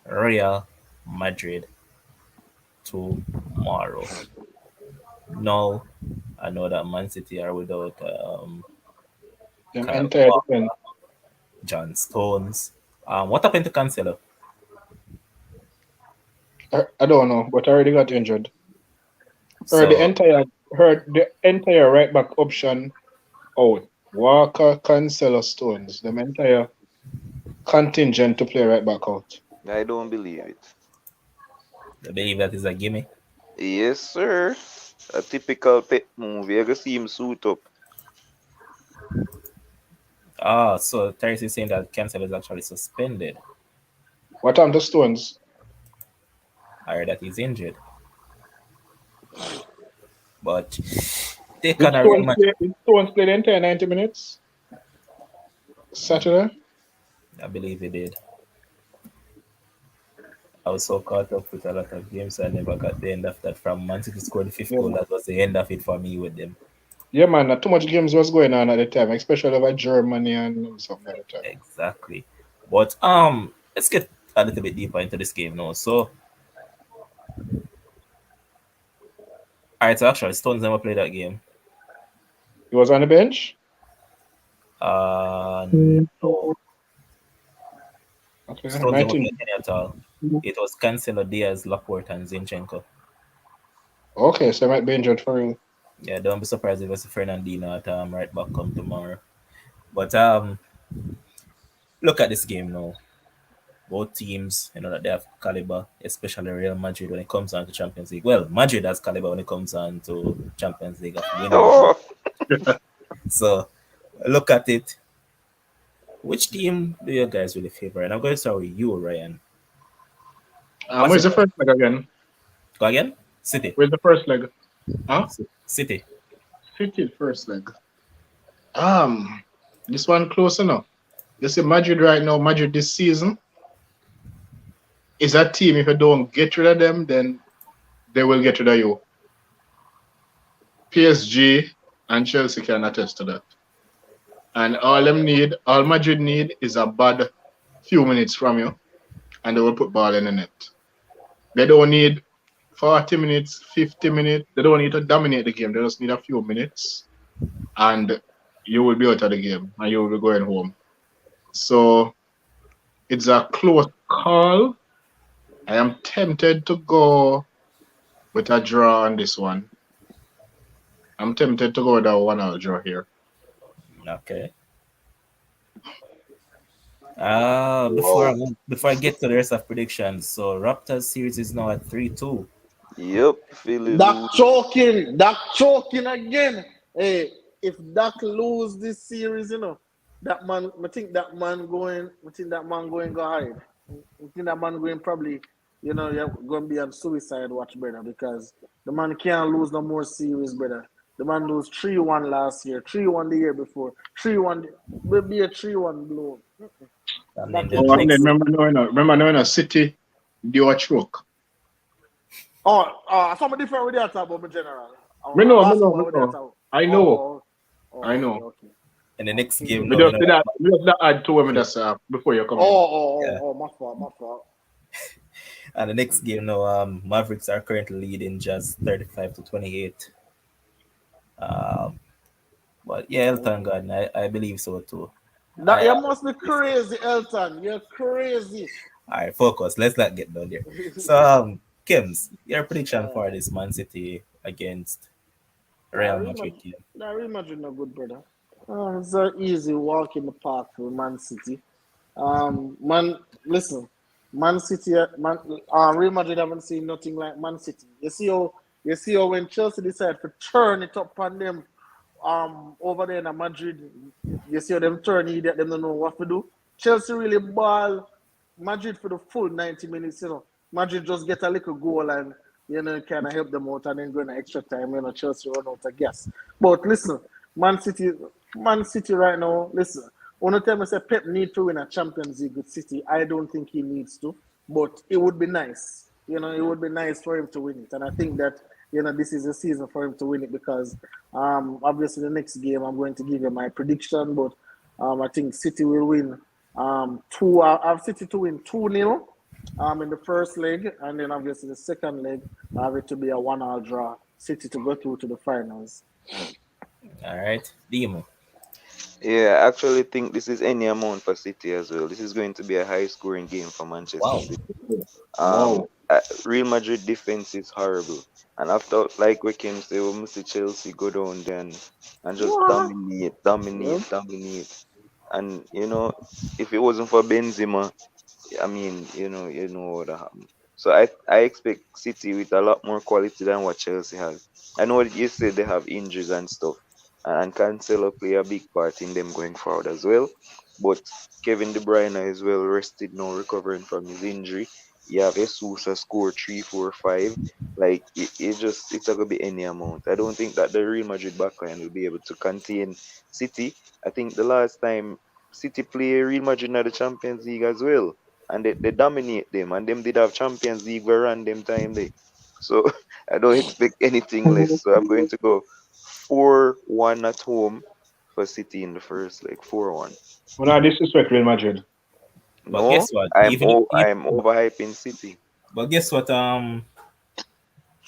Real Madrid tomorrow. No, I know that Man City are without Them Kyle entire defense. Walker, John Stones. What happened to Cancelo? I don't know, but I already got injured. Heard the So entire heard the entire right back option out. Walker, Cancelo, Stones. Them entire contingent to play right back out. I don't believe it. I believe that is a gimme. Yes, sir. A typical pet movie. I can see him suit up. So Terry is saying that Cancelo is actually suspended. What happened to Stones? I heard that he's injured. But take Did on a Real Stones Madrid. play, did Stones play the entire 90 minutes? Saturday? I believe he did. I was so caught up with a lot of games I never got the end of that. From Man City scored the fifth Yeah, goal, man. that was the end of it for me with them. Yeah, man. Not too much games was going on at the time, especially over Germany and something at the time. Exactly. But let's get a little bit deeper into this game now. So All right, so actually, Stones never played that game. He was on the bench. No, Okay, Stones my never team. played any at all. It was Cancelo, Diaz, Laporte, and Zinchenko. Okay, so I might be injured for real. Yeah, don't be surprised if it's Fernandino at right back come tomorrow. But look at this game now. Both teams, you know that they have caliber, especially Real Madrid when it comes on to Champions League. Well, Madrid has caliber when it comes on to Champions League of winning. Oh, So look at it. Which team do you guys really favor? And I'm going to start with you, Ryan. What's Where's your the first leg again? go again? City. Where's the first leg? Huh? City. City first leg. Um, this one close enough. You see, Madrid right now, Madrid this season is a team. If you don't get rid of them, then they will get rid of you. PSG and Chelsea can attest to that. And all Madrid need is a bad few minutes from you, and they will put ball in the net. They don't need 40 minutes, 50 minutes. They don't need to dominate the game. They just need a few minutes, and you will be out of the game, and you will be going home. So it's a close call. I am tempted to go with a draw on this one. I'm tempted to go with a 1-1 draw here. Okay. wow. Before I get to the rest of predictions, so Raptors series is now at 3-2. Yep, Philly lose. Dak choking again. Hey, if Dak lose this series, that man, I think that man going go hide. I think that man going probably, you're going to be on suicide watch, brother, because the man can't lose no more series, brother. The man lose 3-1 last year, 3-1 the year before, 3-1, will be a 3-1 blow. And then Dak the will Oh, and then next, choke. remember now in a City, they were choke. Something different with that about my general. Me Basketball with that. know. I know, Oh, I okay, know. okay. in the next game, We no, you just know, did that. We just add two women that's before you come in. yeah. My fault. And the next game, no, Mavericks are currently leading just 35-28. Um, but yeah, Elton God, I believe so too. That I you must be crazy, Elton. You're crazy. All right, focus. Let's not get down there. So, Kims, your prediction uh, for this Man City against nah, Real Real Madrid Madrid, game? Real Madrid no good, brother. It's an easy walk in the park for Man City. Man, listen, Man City, Real Madrid haven't seen nothing like Man City. You see how when Chelsea decided to turn it up on them, over there in Madrid, you see how them turn it, them don't know what to do. Chelsea really ball Madrid for the full 90 minutes. Madrid just get a little goal and kind of help them out, and then go in extra time. Chelsea run out of gas. But listen, Man City, Man City right now. Listen, one time I say Pep need to win a Champions League with City. I don't think he needs to, but it would be nice. It would be nice for him to win it, and I think that this is a season for him to win it because obviously the next game I'm going to give you my prediction, but I think City will win. Two. I have City to win 2-0 in the first leg, and then obviously the second leg I have it to be a 1-1 draw. City to go through to the finals. All right, Demo. Yeah, I actually think this is any amount for City as well. This is going to be a high scoring game for Manchester Wow. City. Wow. Real Madrid defense is horrible. And after, like we can say, we must see Chelsea go down there and just What? Yep. dominate. And, if it wasn't for Benzema, I mean, what happened. So I expect City with a lot more quality than what Chelsea has. I know that you said they have injuries and stuff, and Cancelo play a big part in them going forward as well. But Kevin De Bruyne is well rested now, recovering from his injury. You have Jesus score 3, 4, 5. Like it's not gonna be any amount. I don't think that the Real Madrid backline will be able to contain City. I think the last time City play Real Madrid in the Champions League as well, and they dominate them, and them did have Champions League where around them time they. So I don't expect anything less. So I'm going to go 4-1 at home for City in the first, like 4-1. When I disrespect Real Madrid. But No, guess what? I'm overhyping City. But guess what?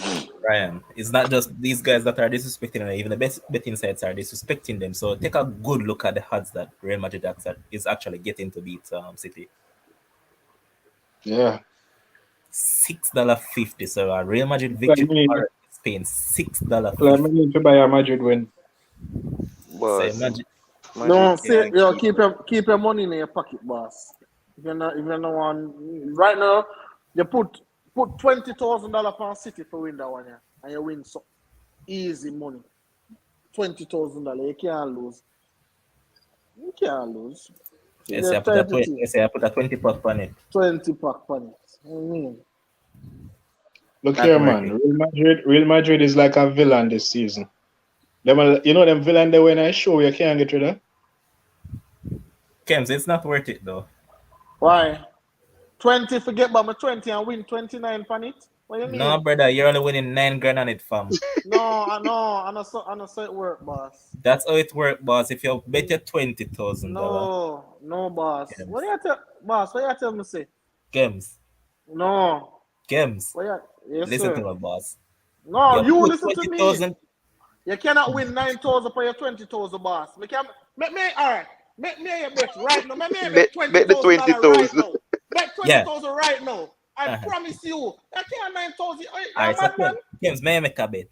Ryan, it's not just these guys that are disrespecting them, even the best betting sites are disrespecting them. So take a good look at the odds that Real Madrid is actually getting to beat City. Yeah. $6.50. So a Real Madrid Like victory me, or Spain like $6.50. me need to buy a Madrid win. So Boss, imagine, Madrid No, say can't yo, keep up. keep your money in your pocket, boss. If you not want right now, you put $20,000 on City for win that one, yeah, and you win so easy money. $20,000. You can't lose. You can't lose. So let's say you I put a type it 20, in. let's say I put a 20 puck on it. 20 pack on it. I mean, Look That's here, worth man. it. Real Madrid is like a villain this season. Them villain they when I show you can't get rid of. Kems, it's not worth it though. why? 20 forget about my 20 and win 29 on it? What you No, mean? brother, you're only winning 9 grand on it, fam. No, I know, I know so it work, boss. That's how it works, boss. If you bet your $20,000, No, no, boss. What Kems, do you tell, boss? What you tell me say? Kems, No. Kems, What you, yes, listen to sir. my boss. No, You you put listen to me. 20,000. You cannot win 9,000 for your 20,000, boss. Make me all right. Make me a bet right now. Make me a bet Bet the $20,000 right 20,000. now. Bet Yeah. 20,000 right now. I Uh-huh. promise you. I can't 9,000. All You're right, so mad, man. Kems, may I make a bet?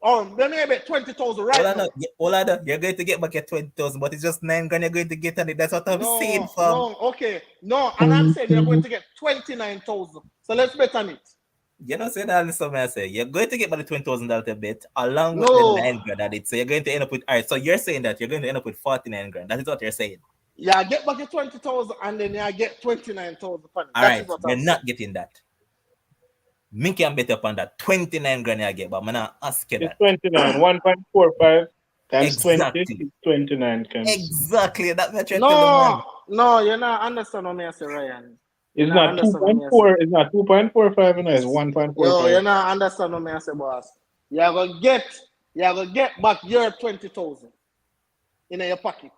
Oh, let me a bet 20,000 All right I know, now. all I know, you're going to get back your 20,000, but it's just 9 grand you're going to get on it. That's what I'm saying, No, fam. no, okay. No, and I'm saying you're going to get 29,000. So let's bet on it. You know, say that something I say. You're going to get by the $20,000 bet along with the No. 9 grand at it. So you're going to end up with all right. So you're saying that you're going to end up with 49 grand. That is what you're saying. Yeah, get back your 20,000 and then yeah, get 29,000 funny. All That is right, what you're I'm saying. not getting that. Me can bet upon that 29 grand I get, but I'm not ask you It's that. 29. 1.45 times 20 Exactly. is 29 Kems. Exactly. That what I tell the No, man. no, you're not understand what me I say, Ryan. You're It's not not understand what me I say. 2.4, it's not 2.45, it's Yo, 1.45. you're not understand what me I say, boss. You're gonna get back your 20,000 in your pocket.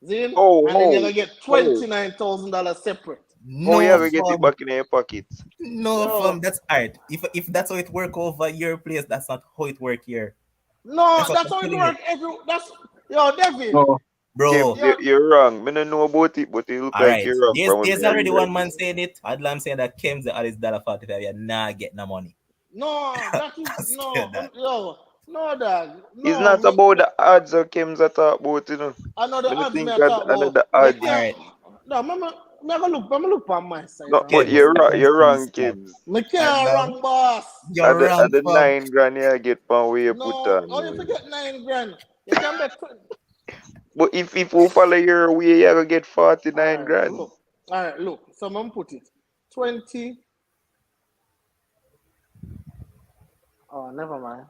See? Oh, And then you're oh, gonna get oh. $29,000 separate. Oh, you No, have to get it fam. back in your pockets. No, fam. Yo, That's art. If that's how it work over your place, that's not how it work here. no, That's what that's I'm how it telling you, works. That's yo, Devin. No, Kim, bro. Yo, you're wrong. Me don't know about it, but it look All like right. you're wrong There's from when there's me I already read that one man thing. saying it. I'm saying that Kim's the Alice $45. You're not getting no money. no, that is I'm scared no, that. yo, no, dog, It's no. not about the odds or Kim's I talk about, I know the Me don't odds me think I that talk about. another You odds. All can't. right. No, me look on my side No, and but me Kims, you're see. right. Kims, You're please wrong, stop. Kim's. Me Right can't now, wrong, boss. At you're the wrong, at the fam. 9 grand you get from where you put No, on. oh, you forget 9 grand. You can bet. But if you follow your way, you're gonna get 49 All right, grand. look. All right, look. Someone put it. 20. Oh, never mind.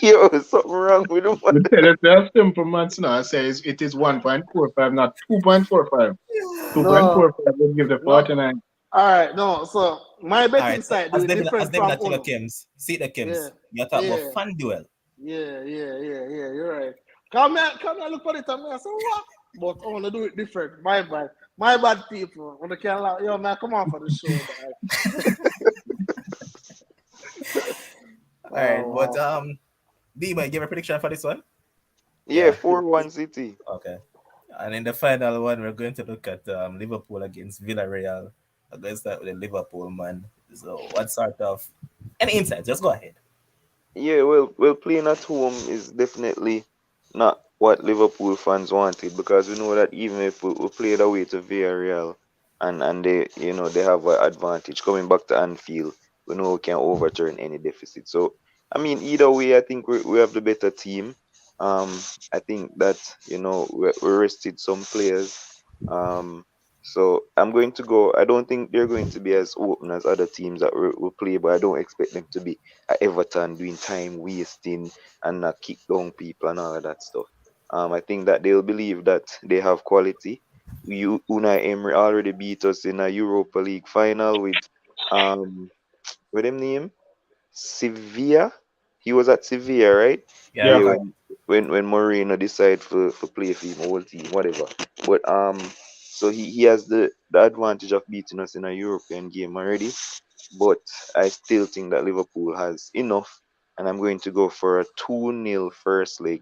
Yo, something wrong with the man. you tell it a simple man now. I say it is 1.45, not 2.45. No, 2.45 will give the no. 49. All right, no. So my All betting right. So site do it as different Devin from at tell Uno. Kims, see the Yeah, Kims. You talk about yeah. fan duel. Yeah. You're right. Come here, look at it and me. I say what? But I want to do it different. My bad people. When they can't laugh, yo man, come on for the show, dog. All right, Oh but wow. B, might give a prediction for this one. Yeah, Yeah. 4-1 City. Okay. And in the final one, we're going to look at Liverpool against Villareal. I'm going to start with the Liverpool man. So, what sort of any insights? Just go ahead. Yeah, well, playing at home is definitely not what Liverpool fans wanted because we know that even if we played away to Villarreal and they they have an advantage coming back to Anfield, we know we can overturn any deficit. So I mean, either way, I think we have the better team. Um, I think that we rested some players. Um, so I'm going to go. I don't think they're going to be as open as other teams that we play, but I don't expect them to be at Everton doing time wasting and not kick down people and all of that stuff. I think that they'll believe that they have quality. Unai Emery already beat us in a Europa League final with him name Sevilla. He was at Sevilla, right? Yeah, Yeah. Yeah, correct. when Moreno decided for play for him whole team, whatever. But so he has the advantage of beating us in a European game already. but I still think that Liverpool has enough, and I'm going to go for a 2-0 first leg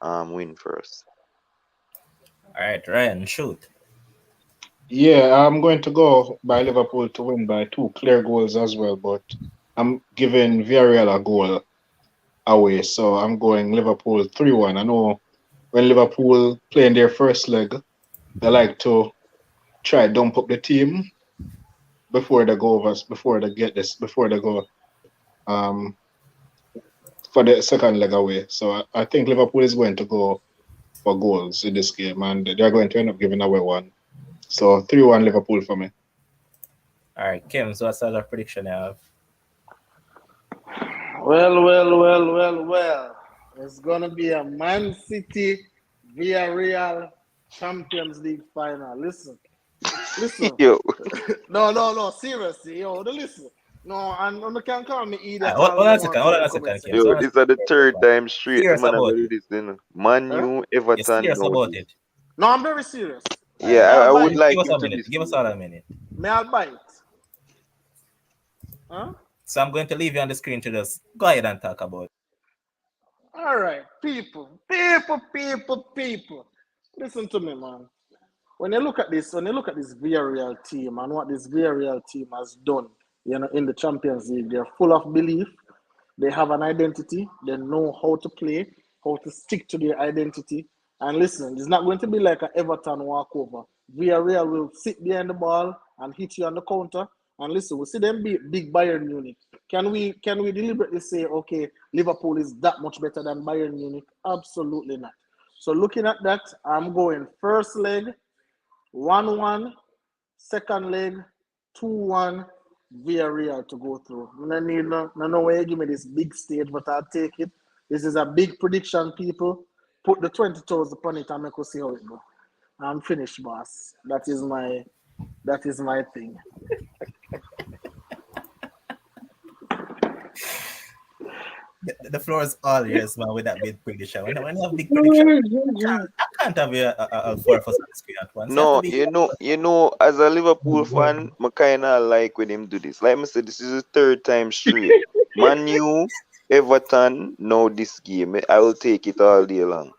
win first. All right, Ryan, shoot. Yeah, I'm going to go by Liverpool to win by two clear goals as well, but I'm giving Villarreal a goal away, so I'm going Liverpool 3-1. I know when Liverpool play in their first leg, they like to try dump up the team before they go over, before they get this, before they go um for the second leg away. So I think Liverpool is going to go for goals in this game, and they're going to end up giving away one. So 3-1 Liverpool for me. All right, Kim, so what's the other prediction you have? Well. It's gonna be a Man City Villarreal Champions League final. Listen. Yo, No. Seriously, yo, listen. No, and you can call me idiot Hold all on you a want second, in hold on the a comment second, Kim. yo, So section. this is the third time straight the serious man have about to it. do this. Man Huh? U, You're Everton, serious no about this. it. No, I'm very serious. All right, Yeah, May I I would bite? like give us him a to minute. be Give us serious. all a minute. May I bite? Huh? So I'm going to leave you on the screen to just go ahead and talk about it. All right, people. Listen to me, man. When you look at this Villarreal team and what this Villarreal team has done, in the Champions League, they're full of belief. They have an identity. They know how to play, how to stick to their identity. And listen, it's not going to be like an Everton walkover. Villarreal will sit behind the ball and hit you on the counter. And listen, we see them beat big Bayern Munich. Can we deliberately say, okay, Liverpool is that much better than Bayern Munich? Absolutely not. So looking at that, I'm going first leg 1-1, second leg 2-1, Villarreal to go through. No need no way you give me this big stage, but I'll take it. This is a big prediction, people. Put the 20 toes upon it and make us see how it goes. I'm finished, boss. That is my thing. The floor is all yours, man, with that big prediction. When you have big prediction, I can't have a four of us on the screen at once. You have to No, be. as a Liverpool fan, I kinda like when him do this. Like I said, this is the third time straight. Man U, Everton, now this game. I will take it all day long.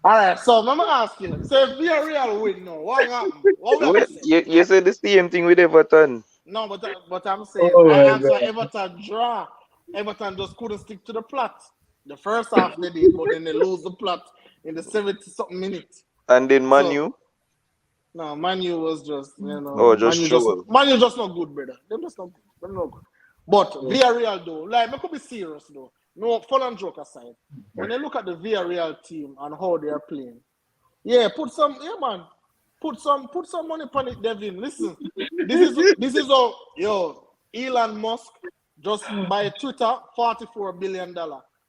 All right, so I'm going to ask you. So if Villarreal win now, what happen? What we have Well, to say? you said the same thing with Everton. No, but I'm saying Oh I my answer god. Everton draw. Everton just couldn't stick to the plot. The first half they did, but then they lose the plot in the 70 something minutes. And then Man So U, no, Manu was just oh, just Manu just not good, brother. They're just not good. They're not good. But Villarreal though, like I could be serious though. No fun and joke aside. When you look at the Villarreal team and how they are playing, put some money upon it, Devin. Listen, this is how Elon Musk just buy Twitter $44 billion.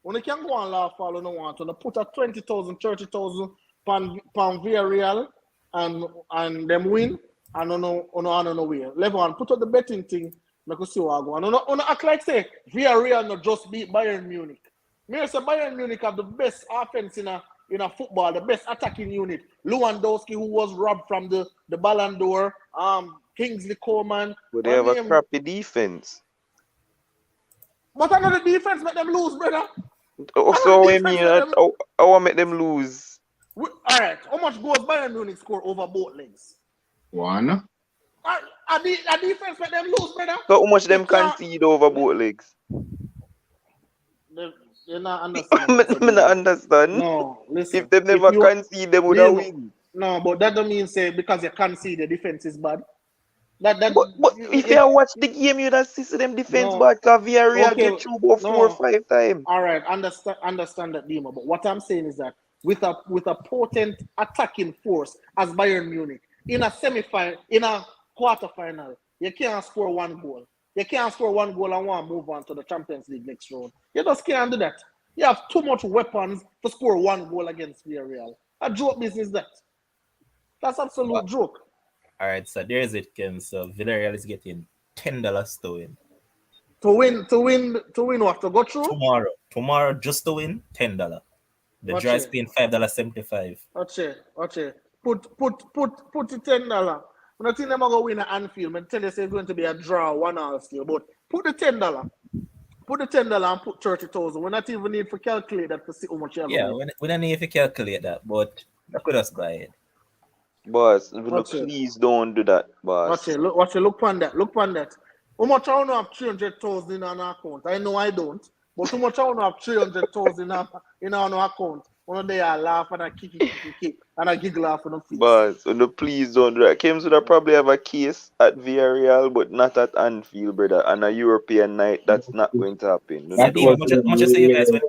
When you can go and laugh all you want, when you put a 20,000, 30,000 pound Villarreal and them win, and I don't know where. Level one, put up the betting thing, make us see what I go. And on act like say Villarreal not just beat Bayern Munich. Me say Bayern Munich have the best offense in a football, the best attacking unit. Lewandowski, who was robbed from the Ballon d'Or, Kingsley Coman. but they have a crappy defense. But another defense make them lose, brother. So I mean, I want make them lose. All right, how much goals Bayern Munich score over both legs? One. A defense make them lose, brother. So how much them concede over both legs? They're not understanding. I not understand. No, listen. If they never concede, they would have win. No, but that don't mean say because you concede the defense is bad. But if you watch the game, you'd have seen them defense bad. Because Villarreal get through about 4 or 5 times. All right, understand that, Dima. But what I'm saying is that with a potent attacking force as Bayern Munich in a semi-final, in a quarter-final, you can't score one goal. You can't score one goal and want to move on to the Champions League next round. You just can't do that. You have too much weapons to score one goal against Villarreal. A joke business that. That's absolute joke. All right, so there's it, Ken. So Villarreal is getting $10 to win. To win what? To go through? Tomorrow just to win, $10. The draw is paying $5.75. Okay. Put the $10. When I think they're going to win at Anfield, I tell you it's going to be a draw, 1-1 still. But put the $10. Put the $10 and put 30,000. We not even need to calculate that to see how much you're Yeah, going to win. we don't need to calculate that, but that could just go ahead. Boss, Watch it. please don't do that, boss. Watch it. Look on that. Look on that. How much I want to have 300,000 in an account? I know I don't. But how much I want to have 300,000 in an account? One of they are laugh and I kick and I giggle off on the face. Boss, please don't do that. Kims would probably have a case at Villareal, but not at Anfield, brother. And a European night, that's not going to happen. No, Yeah, That Demo, was how much you say you guys win?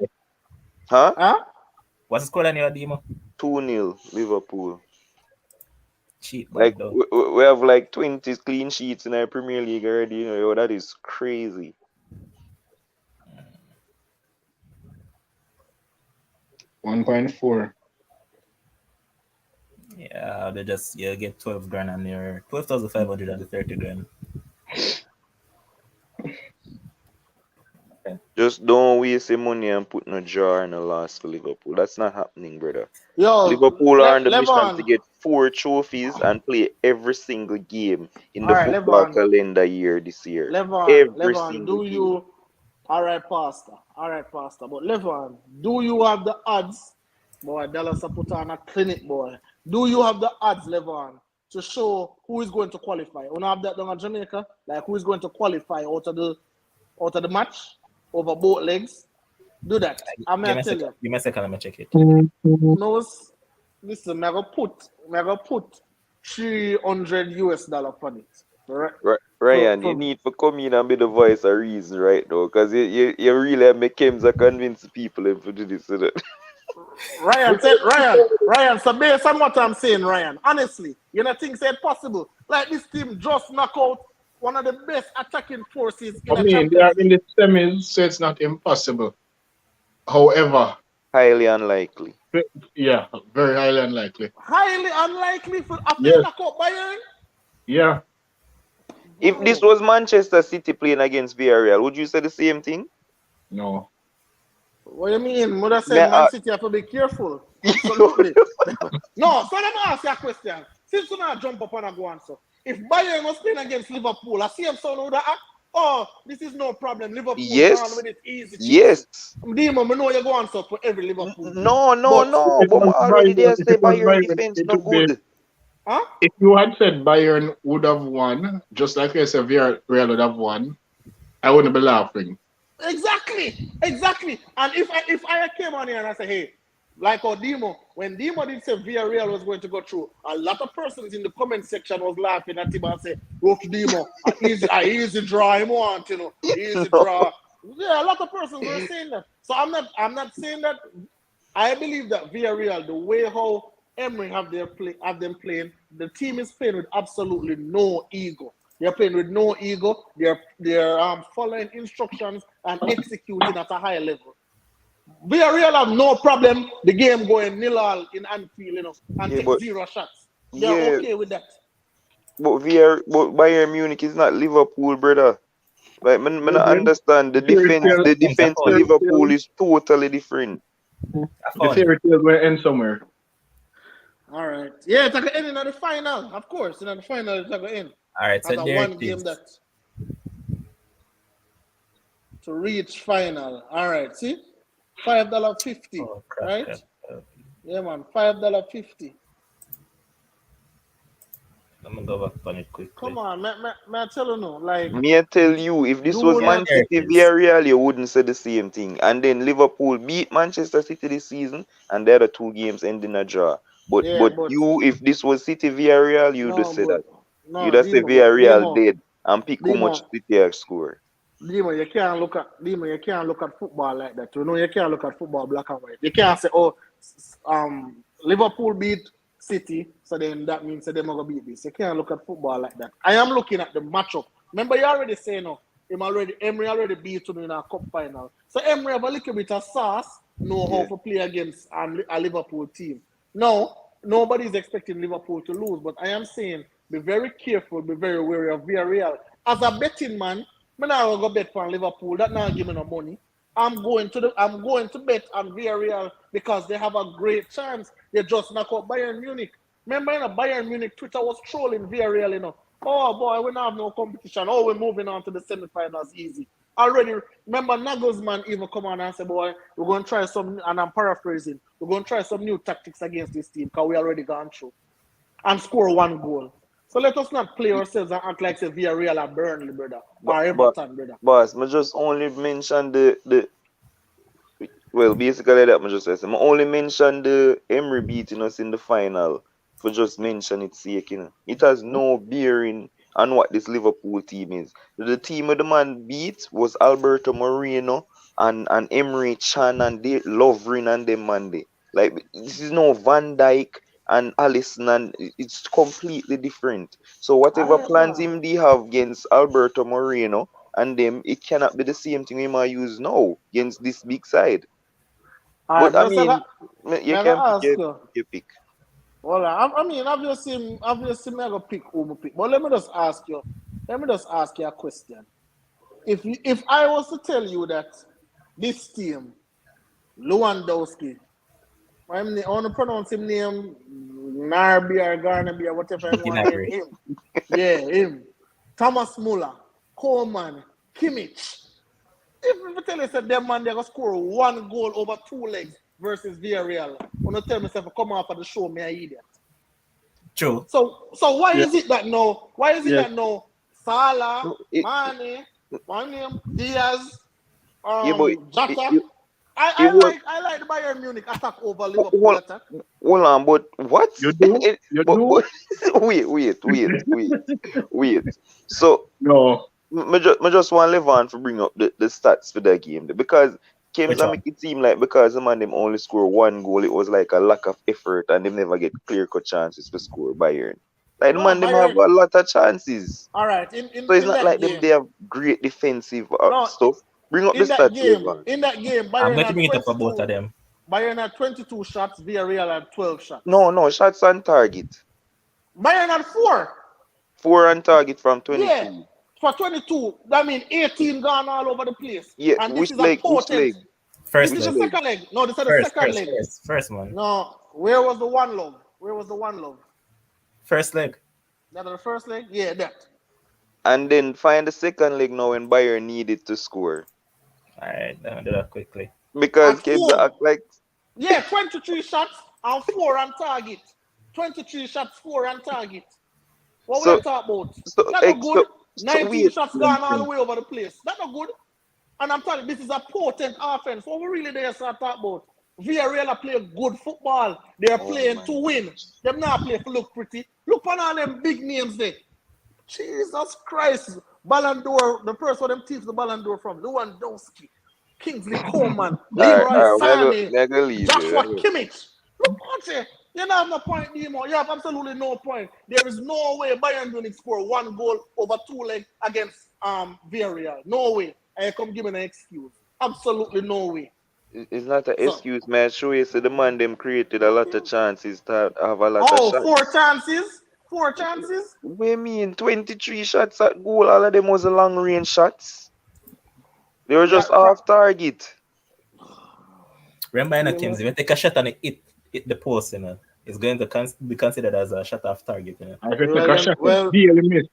Huh? Huh? What's the score on your Demo? 2-0 Liverpool. Cheap, Like though. we have like 20 clean sheets in our Premier League already. You know, yo, that is crazy. 1.4. Yeah, they just get 12 grand on your 12,500 and the 30 grand. Just don't waste your money and put no jar in a loss for Liverpool. That's not happening, brother. Yo, Liverpool are on the mission Levon. to get 4 trophies and play every single game in the All right, football Levon. calendar year this year. Levon, Every single game. you... All right, Pastor. But Levon, do you have the odds? Boy, Dallas have put on a clinic, boy. Do you have the odds, Levon, to show who is going to qualify? You have that down in Jamaica? Like, who is going to qualify out of the match over both legs? Do that. I'm going to tell you. Give me a second, let me check it. No, listen, I'm going to put $300 on it. Right? Ryan, you need to come in and be the voice of reason right now, because you really make him convince people to do this. Ryan, so based on what I'm saying, Ryan, honestly, you know things ain't possible. Like this team just knock out one of the best attacking forces in the They are Champions in League. the semis, so it's not impossible. However, highly unlikely. Yeah, very highly unlikely. Highly unlikely for after Yes. knock out Bayern. Yeah. If this was Manchester City playing against Villarreal, would you say the same thing? No. What do you mean? Mother said Man City have to be careful. Absolutely. No, so let me ask you a question. Since you not jump up and go answer. If Bayern was playing against Liverpool, I see him so would act, oh, this is no problem. Liverpool Yes. with it easy. Yes. Dimo, I know you go answer for every Liverpool. No. If it But was already Bayern- they if say it was Bayern Bayern, defense it no would be- good. Huh? If you had said Bayern would have won, just like I said, Real would have won, I wouldn't be laughing. Exactly. And if I came on here and I say, hey, like Dimo, when Dimo did say Villarreal was going to go through, a lot of persons in the comment section was laughing at him and say, "Look, Dimo, easy draw him want, easy draw." Yeah, a lot of persons were saying that. So I'm not saying that. I believe that Villarreal, the way how Emery have them playing, the team is playing with absolutely no ego. They're playing with no ego. They're following instructions and executing at a high level. Villarreal have no problem. The game going 0-0 in Anfield, and take 0 shots. They're okay with that. But Bayern Munich is not Liverpool, brother. Like, I don't understand the defense. The defense for Liverpool is totally different. The fairy tale will end somewhere. All right. Yeah, it's going to end in the final. Of course, in the final, it's going to end. All right, so there one it game is. that to reach final. All right, see, $5.50, right? Yeah, man, $5.50. Let me go back on it quickly. Come on, man, I tell you no, like. Me I tell you, if this was Man City Villarreal, you wouldn't say the same thing. And then Liverpool beat Manchester City this season, and the other 2 games end in a draw. But you, if this was City Villarreal, you'd have said that. You'd have said Villarreal dead and pick how much City have scored. Dimo, you can't look at football like that. You know, you can't look at football black and white. You can't say, oh, Liverpool beat City, so then that means that they're going to beat this. You can't look at football like that. I am looking at the matchup. Remember, you already say no. Emery already beat him in our cup final. So Emery have a little bit of sauce, know how to play against a Liverpool team. No, nobody's expecting Liverpool to lose, but I am saying be very careful, be very wary of Villarreal. As a betting man, I'm not going to bet for Liverpool. That not give me no money. I'm going to bet on Villarreal because they have a great chance. They just knock out Bayern Munich. Remember, Bayern Munich Twitter was trolling Villareal. Oh boy, we don't have no competition. Oh, we're moving on to the semi-finals easy. Already, remember Nagelsmann even come on and say, boy, we're going to try some, and I'm paraphrasing, we're going to try some new tactics against this team because we already gone through and score 1 goal. So let us not play ourselves and act like say Villareal or Burnley, brother, But or Everton, brother. boss, I just only mention the well, basically that I just say. I only mention the Emery beating us in the final for just mention its sake. It has no bearing on what this Liverpool team is. The team of the man beat was Alberto Moreno and Emery Chan and they Lovren and them Monday. Like this is no Van Dyke and Allison and it's completely different. So whatever plans him they have against Alberto Moreno and them, it cannot be the same thing we might use now against this big side. All right, But I but mean, may you I can pick ask you? your pick. Well, I mean, obviously, I'm gonna pick who me pick. But let me just ask you a question. If I was to tell you that this team, Lewandowski, I want to pronounce his name, Narby or Garnaby or whatever I want to name Gnabry. him. Yeah, him. Thomas Muller, Coleman, Kimmich. If we tell you that them man they gonna score 1 goal over 2 legs versus Villarreal, wanna tell myself come off of the show me an idiot. True. So why Yeah. is it that no? Why is it Yeah. that no? Salah, No, Mane, my name Diaz, yeah, but Jota. it was. I like the Bayern Munich attack over Hold, Liverpool attack. hold on, but what? You do? You do? But wait. So No. I just want Levan to bring up the stats for that game because James Which and make one? it seem like because the man them only score 1 goal, it was like a lack of effort and they never get clear cut chances to score Bayern. Like the No, man them have Bayern. a lot of chances. All right, So it's in not that like them they game. have great defensive No, stuff. Bring up the stats, Levan. I'm Bayern going to had bring it up for both of 22. them. Bayern had 22 shots. Villarreal had 12 shots. No, shots on target. Bayern had 4. 4 on target from Yeah, 22. for 22. That means 18 gone all over the place. Yeah, And this which is a leg? Which potent. leg? This First is Which the leg. leg? second leg. No, this is the second leg. First one. No, where was the one love? Where was the one love? First leg. That the first leg? Yeah, that. And then find the second leg now when Bayern needed to score. Alright, let me do that quickly. Because And Kebs act 4. like Yeah, 23 shots and 4 on target. 23 shots, 4 on target. What we are so talking about? so That no ex- good. so, so 19 wait. shots gone all the way over the place. That no good. And I'm telling you, this is a potent offense. What we really there start talk about? Villarreal are playing good football. They are Oh playing my to win. gosh. Them not play for look pretty. Look on all them big names there. Jesus Christ. Ballon d'Or, the first one them teams the Ballon d'Or from. Lewandowski, Kingsley Coman, Leroy Alright, Sané, I'm gonna leave Joshua you. Kimmich. Look at you. You don't have no point anymore. You have absolutely no point. There is no way Bayern Munich score 1 goal over 2 legs against Villarreal. No way. I come give me an excuse. Absolutely no way. It's not an So, excuse, man. Show you so the man them created a lot of chances to have a lot of oh, shots. 4 chances. 4 chances. What you mean? 23 shots at goal, all of them was a long range shots. They were Yeah, just off target. Remember, you Kings, know. if you take a shot and it hit the post, it's going to be considered as a shot off target. I can take Well, a shot at well, daily miss.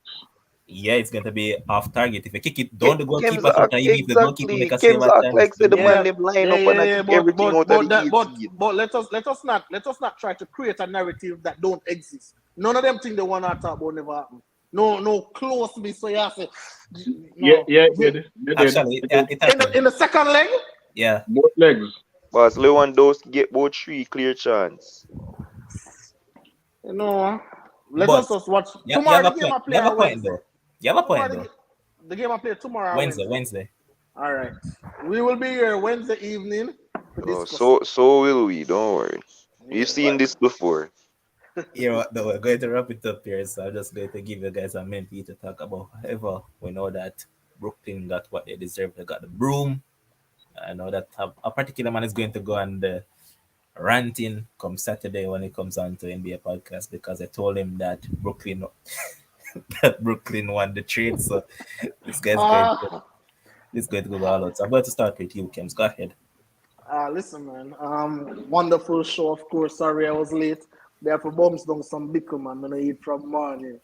Yeah, it's going to be off target. If you kick it down the Kems goalkeeper foot act and even if the goalkeeper make exactly. a save Kems at act times, like it's say going the to be. man yeah, them line yeah, up and I yeah, yeah. kick everything out of the 18. But let us not try to create a narrative that don't exist. None of them think they want to talk about never happen. No close me. So you have to Yeah, no. it did. It did. Actually, It did. it happened. In the second leg, Yeah. Both legs. But Lewandowski get about 3 clear chance. you know, let us But just watch you have tomorrow. a The game point. I You play have a on point, Wednesday. though. You have a Tomorrow point, though. the game I play tomorrow on Wednesday. Wednesday. All right, we will be here Wednesday evening to Oh, discuss it. so will we. Don't worry. You've Yeah, seen this before. Yeah, what, though, we're going to wrap it up here. So I'm just going to give you guys a minute to talk about. However, we know that Brooklyn got what they deserve. They got the broom. I know that a particular man is going to go on the ranting come Saturday when it comes on to NBA podcast because I told him that Brooklyn that Brooklyn won the trade. So this guy's going to uh, this is going to go all out. So I'm going to start with you, Kims. Go ahead. listen, man. Wonderful show, of course. Sorry I was late. they have to bounce down some big man. When I eat from morning.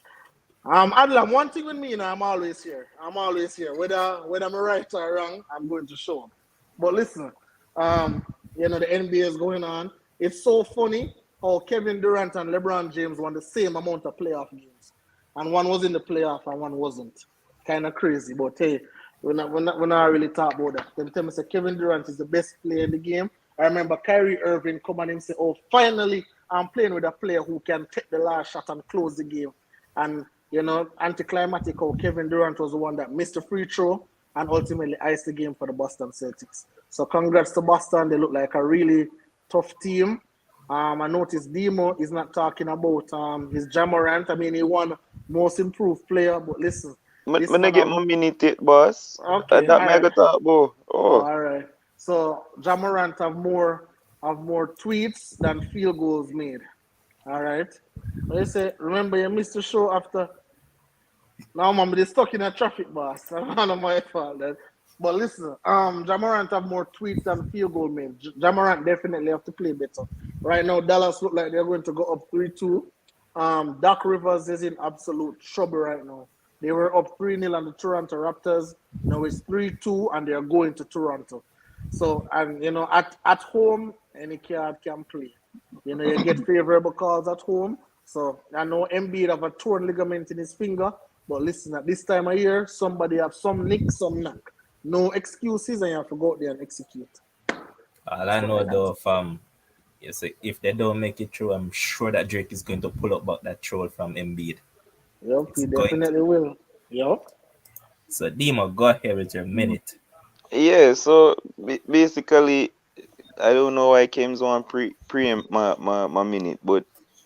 Adlam, one thing with me, you know, I'm always here. I'm always here. Whether I'm right or wrong, I'm going to show up. But listen, you know, the NBA is going on. It's so funny how Kevin Durant and LeBron James won the same amount of playoff games. And one was in the playoff and one wasn't. Kind of crazy. But hey, we're not really talk about that. Them tell me say Kevin Durant is the best player in the game. I remember Kyrie Irving come and him say, oh, finally I'm playing with a player who can take the last shot and close the game. And you know, anticlimactic how Kevin Durant was the one that missed the free throw and ultimately iced the game for the Boston Celtics. So congrats to Boston. They look like a really tough team. I noticed Demo is not talking about his Jamorant. I mean, he won most improved player, but listen, this When I man get have my minute, boss, okay, that all me I right. go talk about. Oh, Oh, all right. So Jamorant have more tweets than field goals made. All right. They say, remember you missed the show after. Now, mom, they stuck in a traffic, boss. That's not my fault. Then. But listen, Jamorant have more tweets than field goal made. Jamorant definitely have to play better. Right now, Dallas look like they're going to go up 3-2. Doc Rivers is in absolute trouble right now. They were up 3-0 on the Toronto Raptors. Now it's 3-2, and they're going to Toronto. So, and you know, at home, any card can play. You know, you get favorable calls at home. So I know Embiid have a torn ligament in his finger. But listen, at this time of year, somebody have some nick, some knock. No excuses, and you have to go out there and execute. All I know though, yes, if they don't make it through, I'm sure that Drake is going to pull up back that troll from Embiid. Yep, It's he going to. definitely will. Yep. So Demo, go ahead with your minute. yeah. So basically, I don't know why Kim's on preempt my minute, but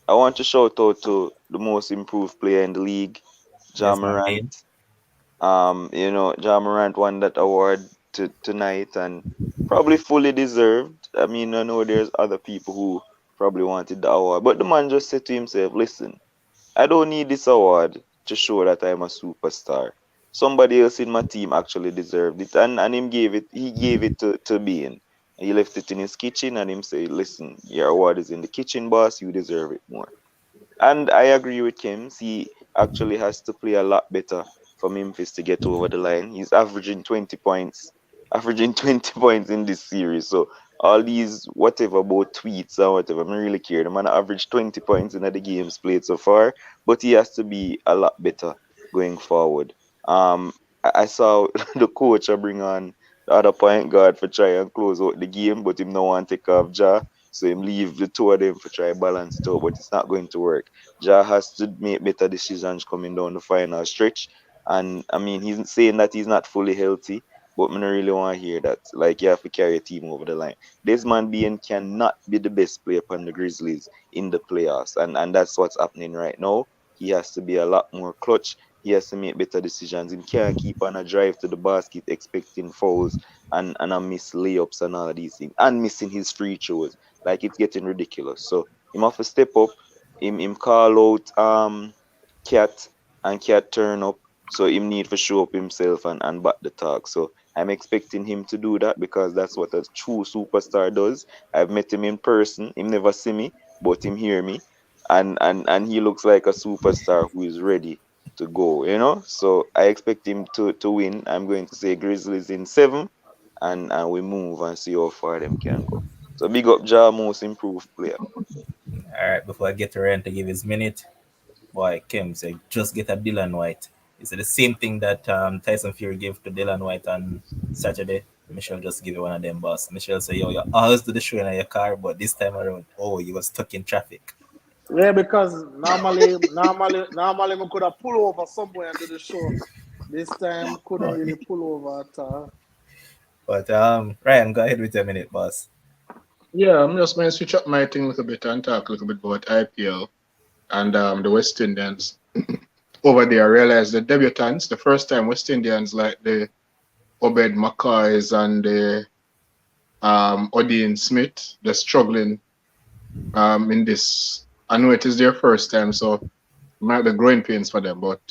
I want to shout out to the most improved player in the league, Ja Yes, my Morant. main. Ja Morant won that award tonight and probably fully deserved. I mean, I know there's other people who probably wanted the award, but the man just said to himself, listen, I don't need this award to show that I'm a superstar. Somebody else in my team actually deserved it. And he gave it to Bean. He left it in his kitchen and him say, listen, your award is in the kitchen, boss, you deserve it more. And I agree with him. He actually has to play a lot better for Memphis to get over the line. He's averaging 20 points in this series. So all these whatever about tweets or whatever, I don't really care. The man averaged 20 points in the games played so far, but he has to be a lot better going forward. I saw the coach bring on the other point guard for try and close out the game, but him no want to take off Ja. So him leave the two of them for try balance it out, but it's not going to work. Ja has to make better decisions coming down the final stretch. And I mean, he's saying that he's not fully healthy, but I don't really want to hear that. Like, you have to carry a team over the line. This man being cannot be the best player upon the Grizzlies in the playoffs. And that's what's happening right now. He has to be a lot more clutch. He has to make better decisions. He can't keep on a drive to the basket expecting fouls and a miss layups and all of these things. And missing his free throws. Like, it's getting ridiculous. So him have to step up. Him call out Cat and Cat turn up. So him need to show up himself and back the talk. So I'm expecting him to do that because that's what a true superstar does. I've met him in person. Him never see me, but him hear me. And he looks like a superstar who is ready to go, you know? So I expect him to win. I'm going to say Grizzlies in 7 and we move and see how far them can go. So big up Ja, most improved player. All right, before I get to Ryan to give his minute, boy, Kim said, just get a Dylan White. Is it the same thing that Tyson Fury gave to Dylan White on Saturday? Michelle just give you one of them, boss. Michelle say, yo, you always do the show in your car, but this time around, oh, you were stuck in traffic. Yeah, because normally we could have pulled over somewhere and do the show. This time couldn't Oh, really pull over at all. but Ryan, go ahead with your minute, boss. Yeah, I'm just going to switch up my thing a little bit and talk a little bit about IPL and the West Indians over there. I realized the debutants, the first time West Indians like the Obed McCoys and the Odin Smith, they're struggling in this. I know it is their first time, so it might be growing pains for them, but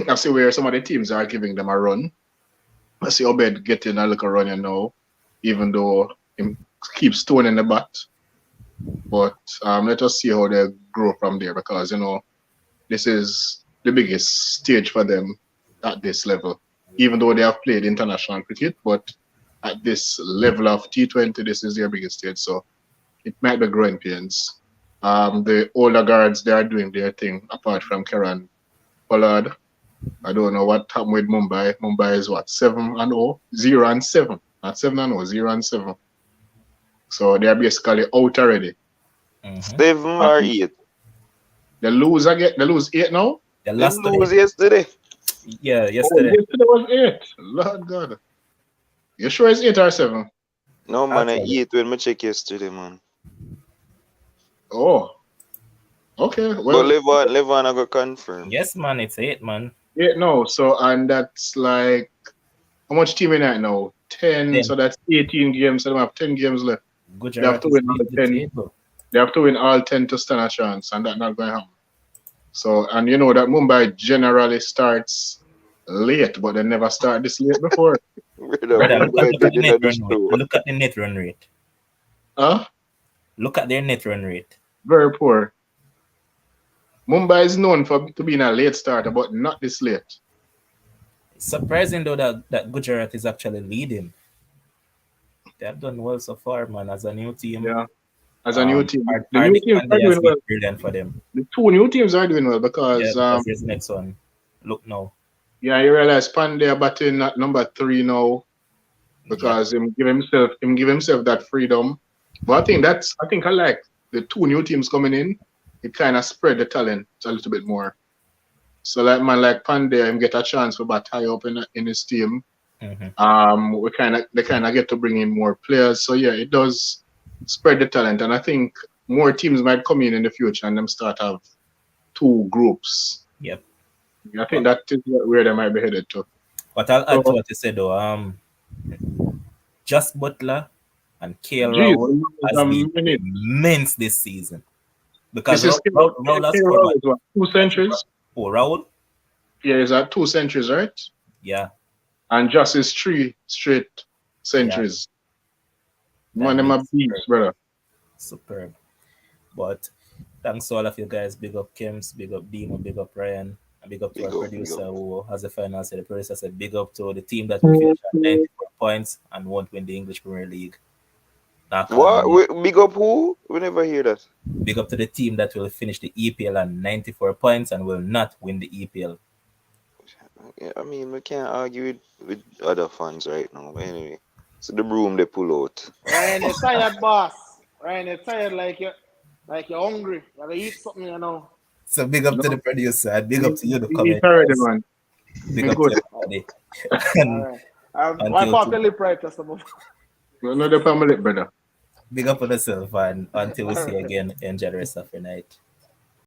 I see where some of the teams are giving them a run. I see Obed getting a little run, you know, even though he keeps throwing in the bat. But let us see how they grow from there because, this is the biggest stage for them at this level. Even though they have played international cricket, but at this level of T20, this is their biggest stage. So it might be growing pains. The older guards, they are doing their thing apart from Kieran Pollard. I don't know what happened with Mumbai. Mumbai is what, 7-0? 0-7. Not 7-0, 0-7. So they are basically out already. 7 or 8. They lose again. They lose 8 now? They Them lost lose today. yesterday. Yeah, Oh, yesterday. yesterday was 8. Lord God. You sure it's 8 or 7? No, man, I Actually. 8 when I check yesterday, man. Oh, okay. But Well, Levon I got confirmed. Yes, man, it's 8, man. 8 now. So, and that's like, how much team in that now? 10. Then So that's 18 games. So they have 10 games left. They have Gujarat to is win all leading the 10. table. They have to win all 10 to stand a chance, and that's not going to happen. So, and you know that Mumbai generally starts late, but they never start this late before. Brother, look at Mumbai the did in net the run rate. show. Look at the net run rate. Huh? Look at their net run rate. Very poor. Mumbai is known to being a late starter, but not this late. It's surprising though that Gujarat is actually leading. They have done well so far, man, as a new team. Yeah. As a new team. The new Hardik teams are Pandey has doing well. been brilliant for them. The 2 new teams are doing well Yeah, because, because there's the next one. Look now. yeah, you realize Pandey batting at number 3 now because him give himself that freedom. But I think I like the 2 new teams coming in. It kind of spread the talent a little bit more. So like man like Pandey, him get a chance for bat high up in his team. Mm-hmm. They kind of get to bring in more players. So yeah, it does spread the talent, and I think more teams might come in the future and them start have 2 groups. Yep. I think that is where they might be headed to. But I'll add to So, what you said though. Just Butler and KL geez, Rahul has been minute. immense this season. Because This is Rahul has scored what? what, 2 centuries? Oh, Rahul? Yeah, he's at 2 centuries, right? Yeah. And just is 3 straight centuries. Man, them a beast, brother. Superb. But thanks to all of you guys. Big up Kims, big up Demo, big up Ryan, and big up to Big our up, producer big up. who has the final say. The producer said big up to the team that will finish at 94 points and won't win the English Premier League. Knock on What? wood. Big up who? We never hear that. Big up to the team that will finish the EPL at 94 points and will not win the EPL. Yeah, I mean, we can't argue with other fans right now. But anyway, so the broom they pull out. Ryan, you're tired, boss. Ryan, you're tired like you're hungry. You gotta eat something, you know. So big up to the producer and big up to you, the He's already, commentators. man. Big He's up good. to everybody. And All right. until Wipe off your lip right, customer. Another family, brother. big up on yourself and until we see you Alright. again, enjoy the rest of your night.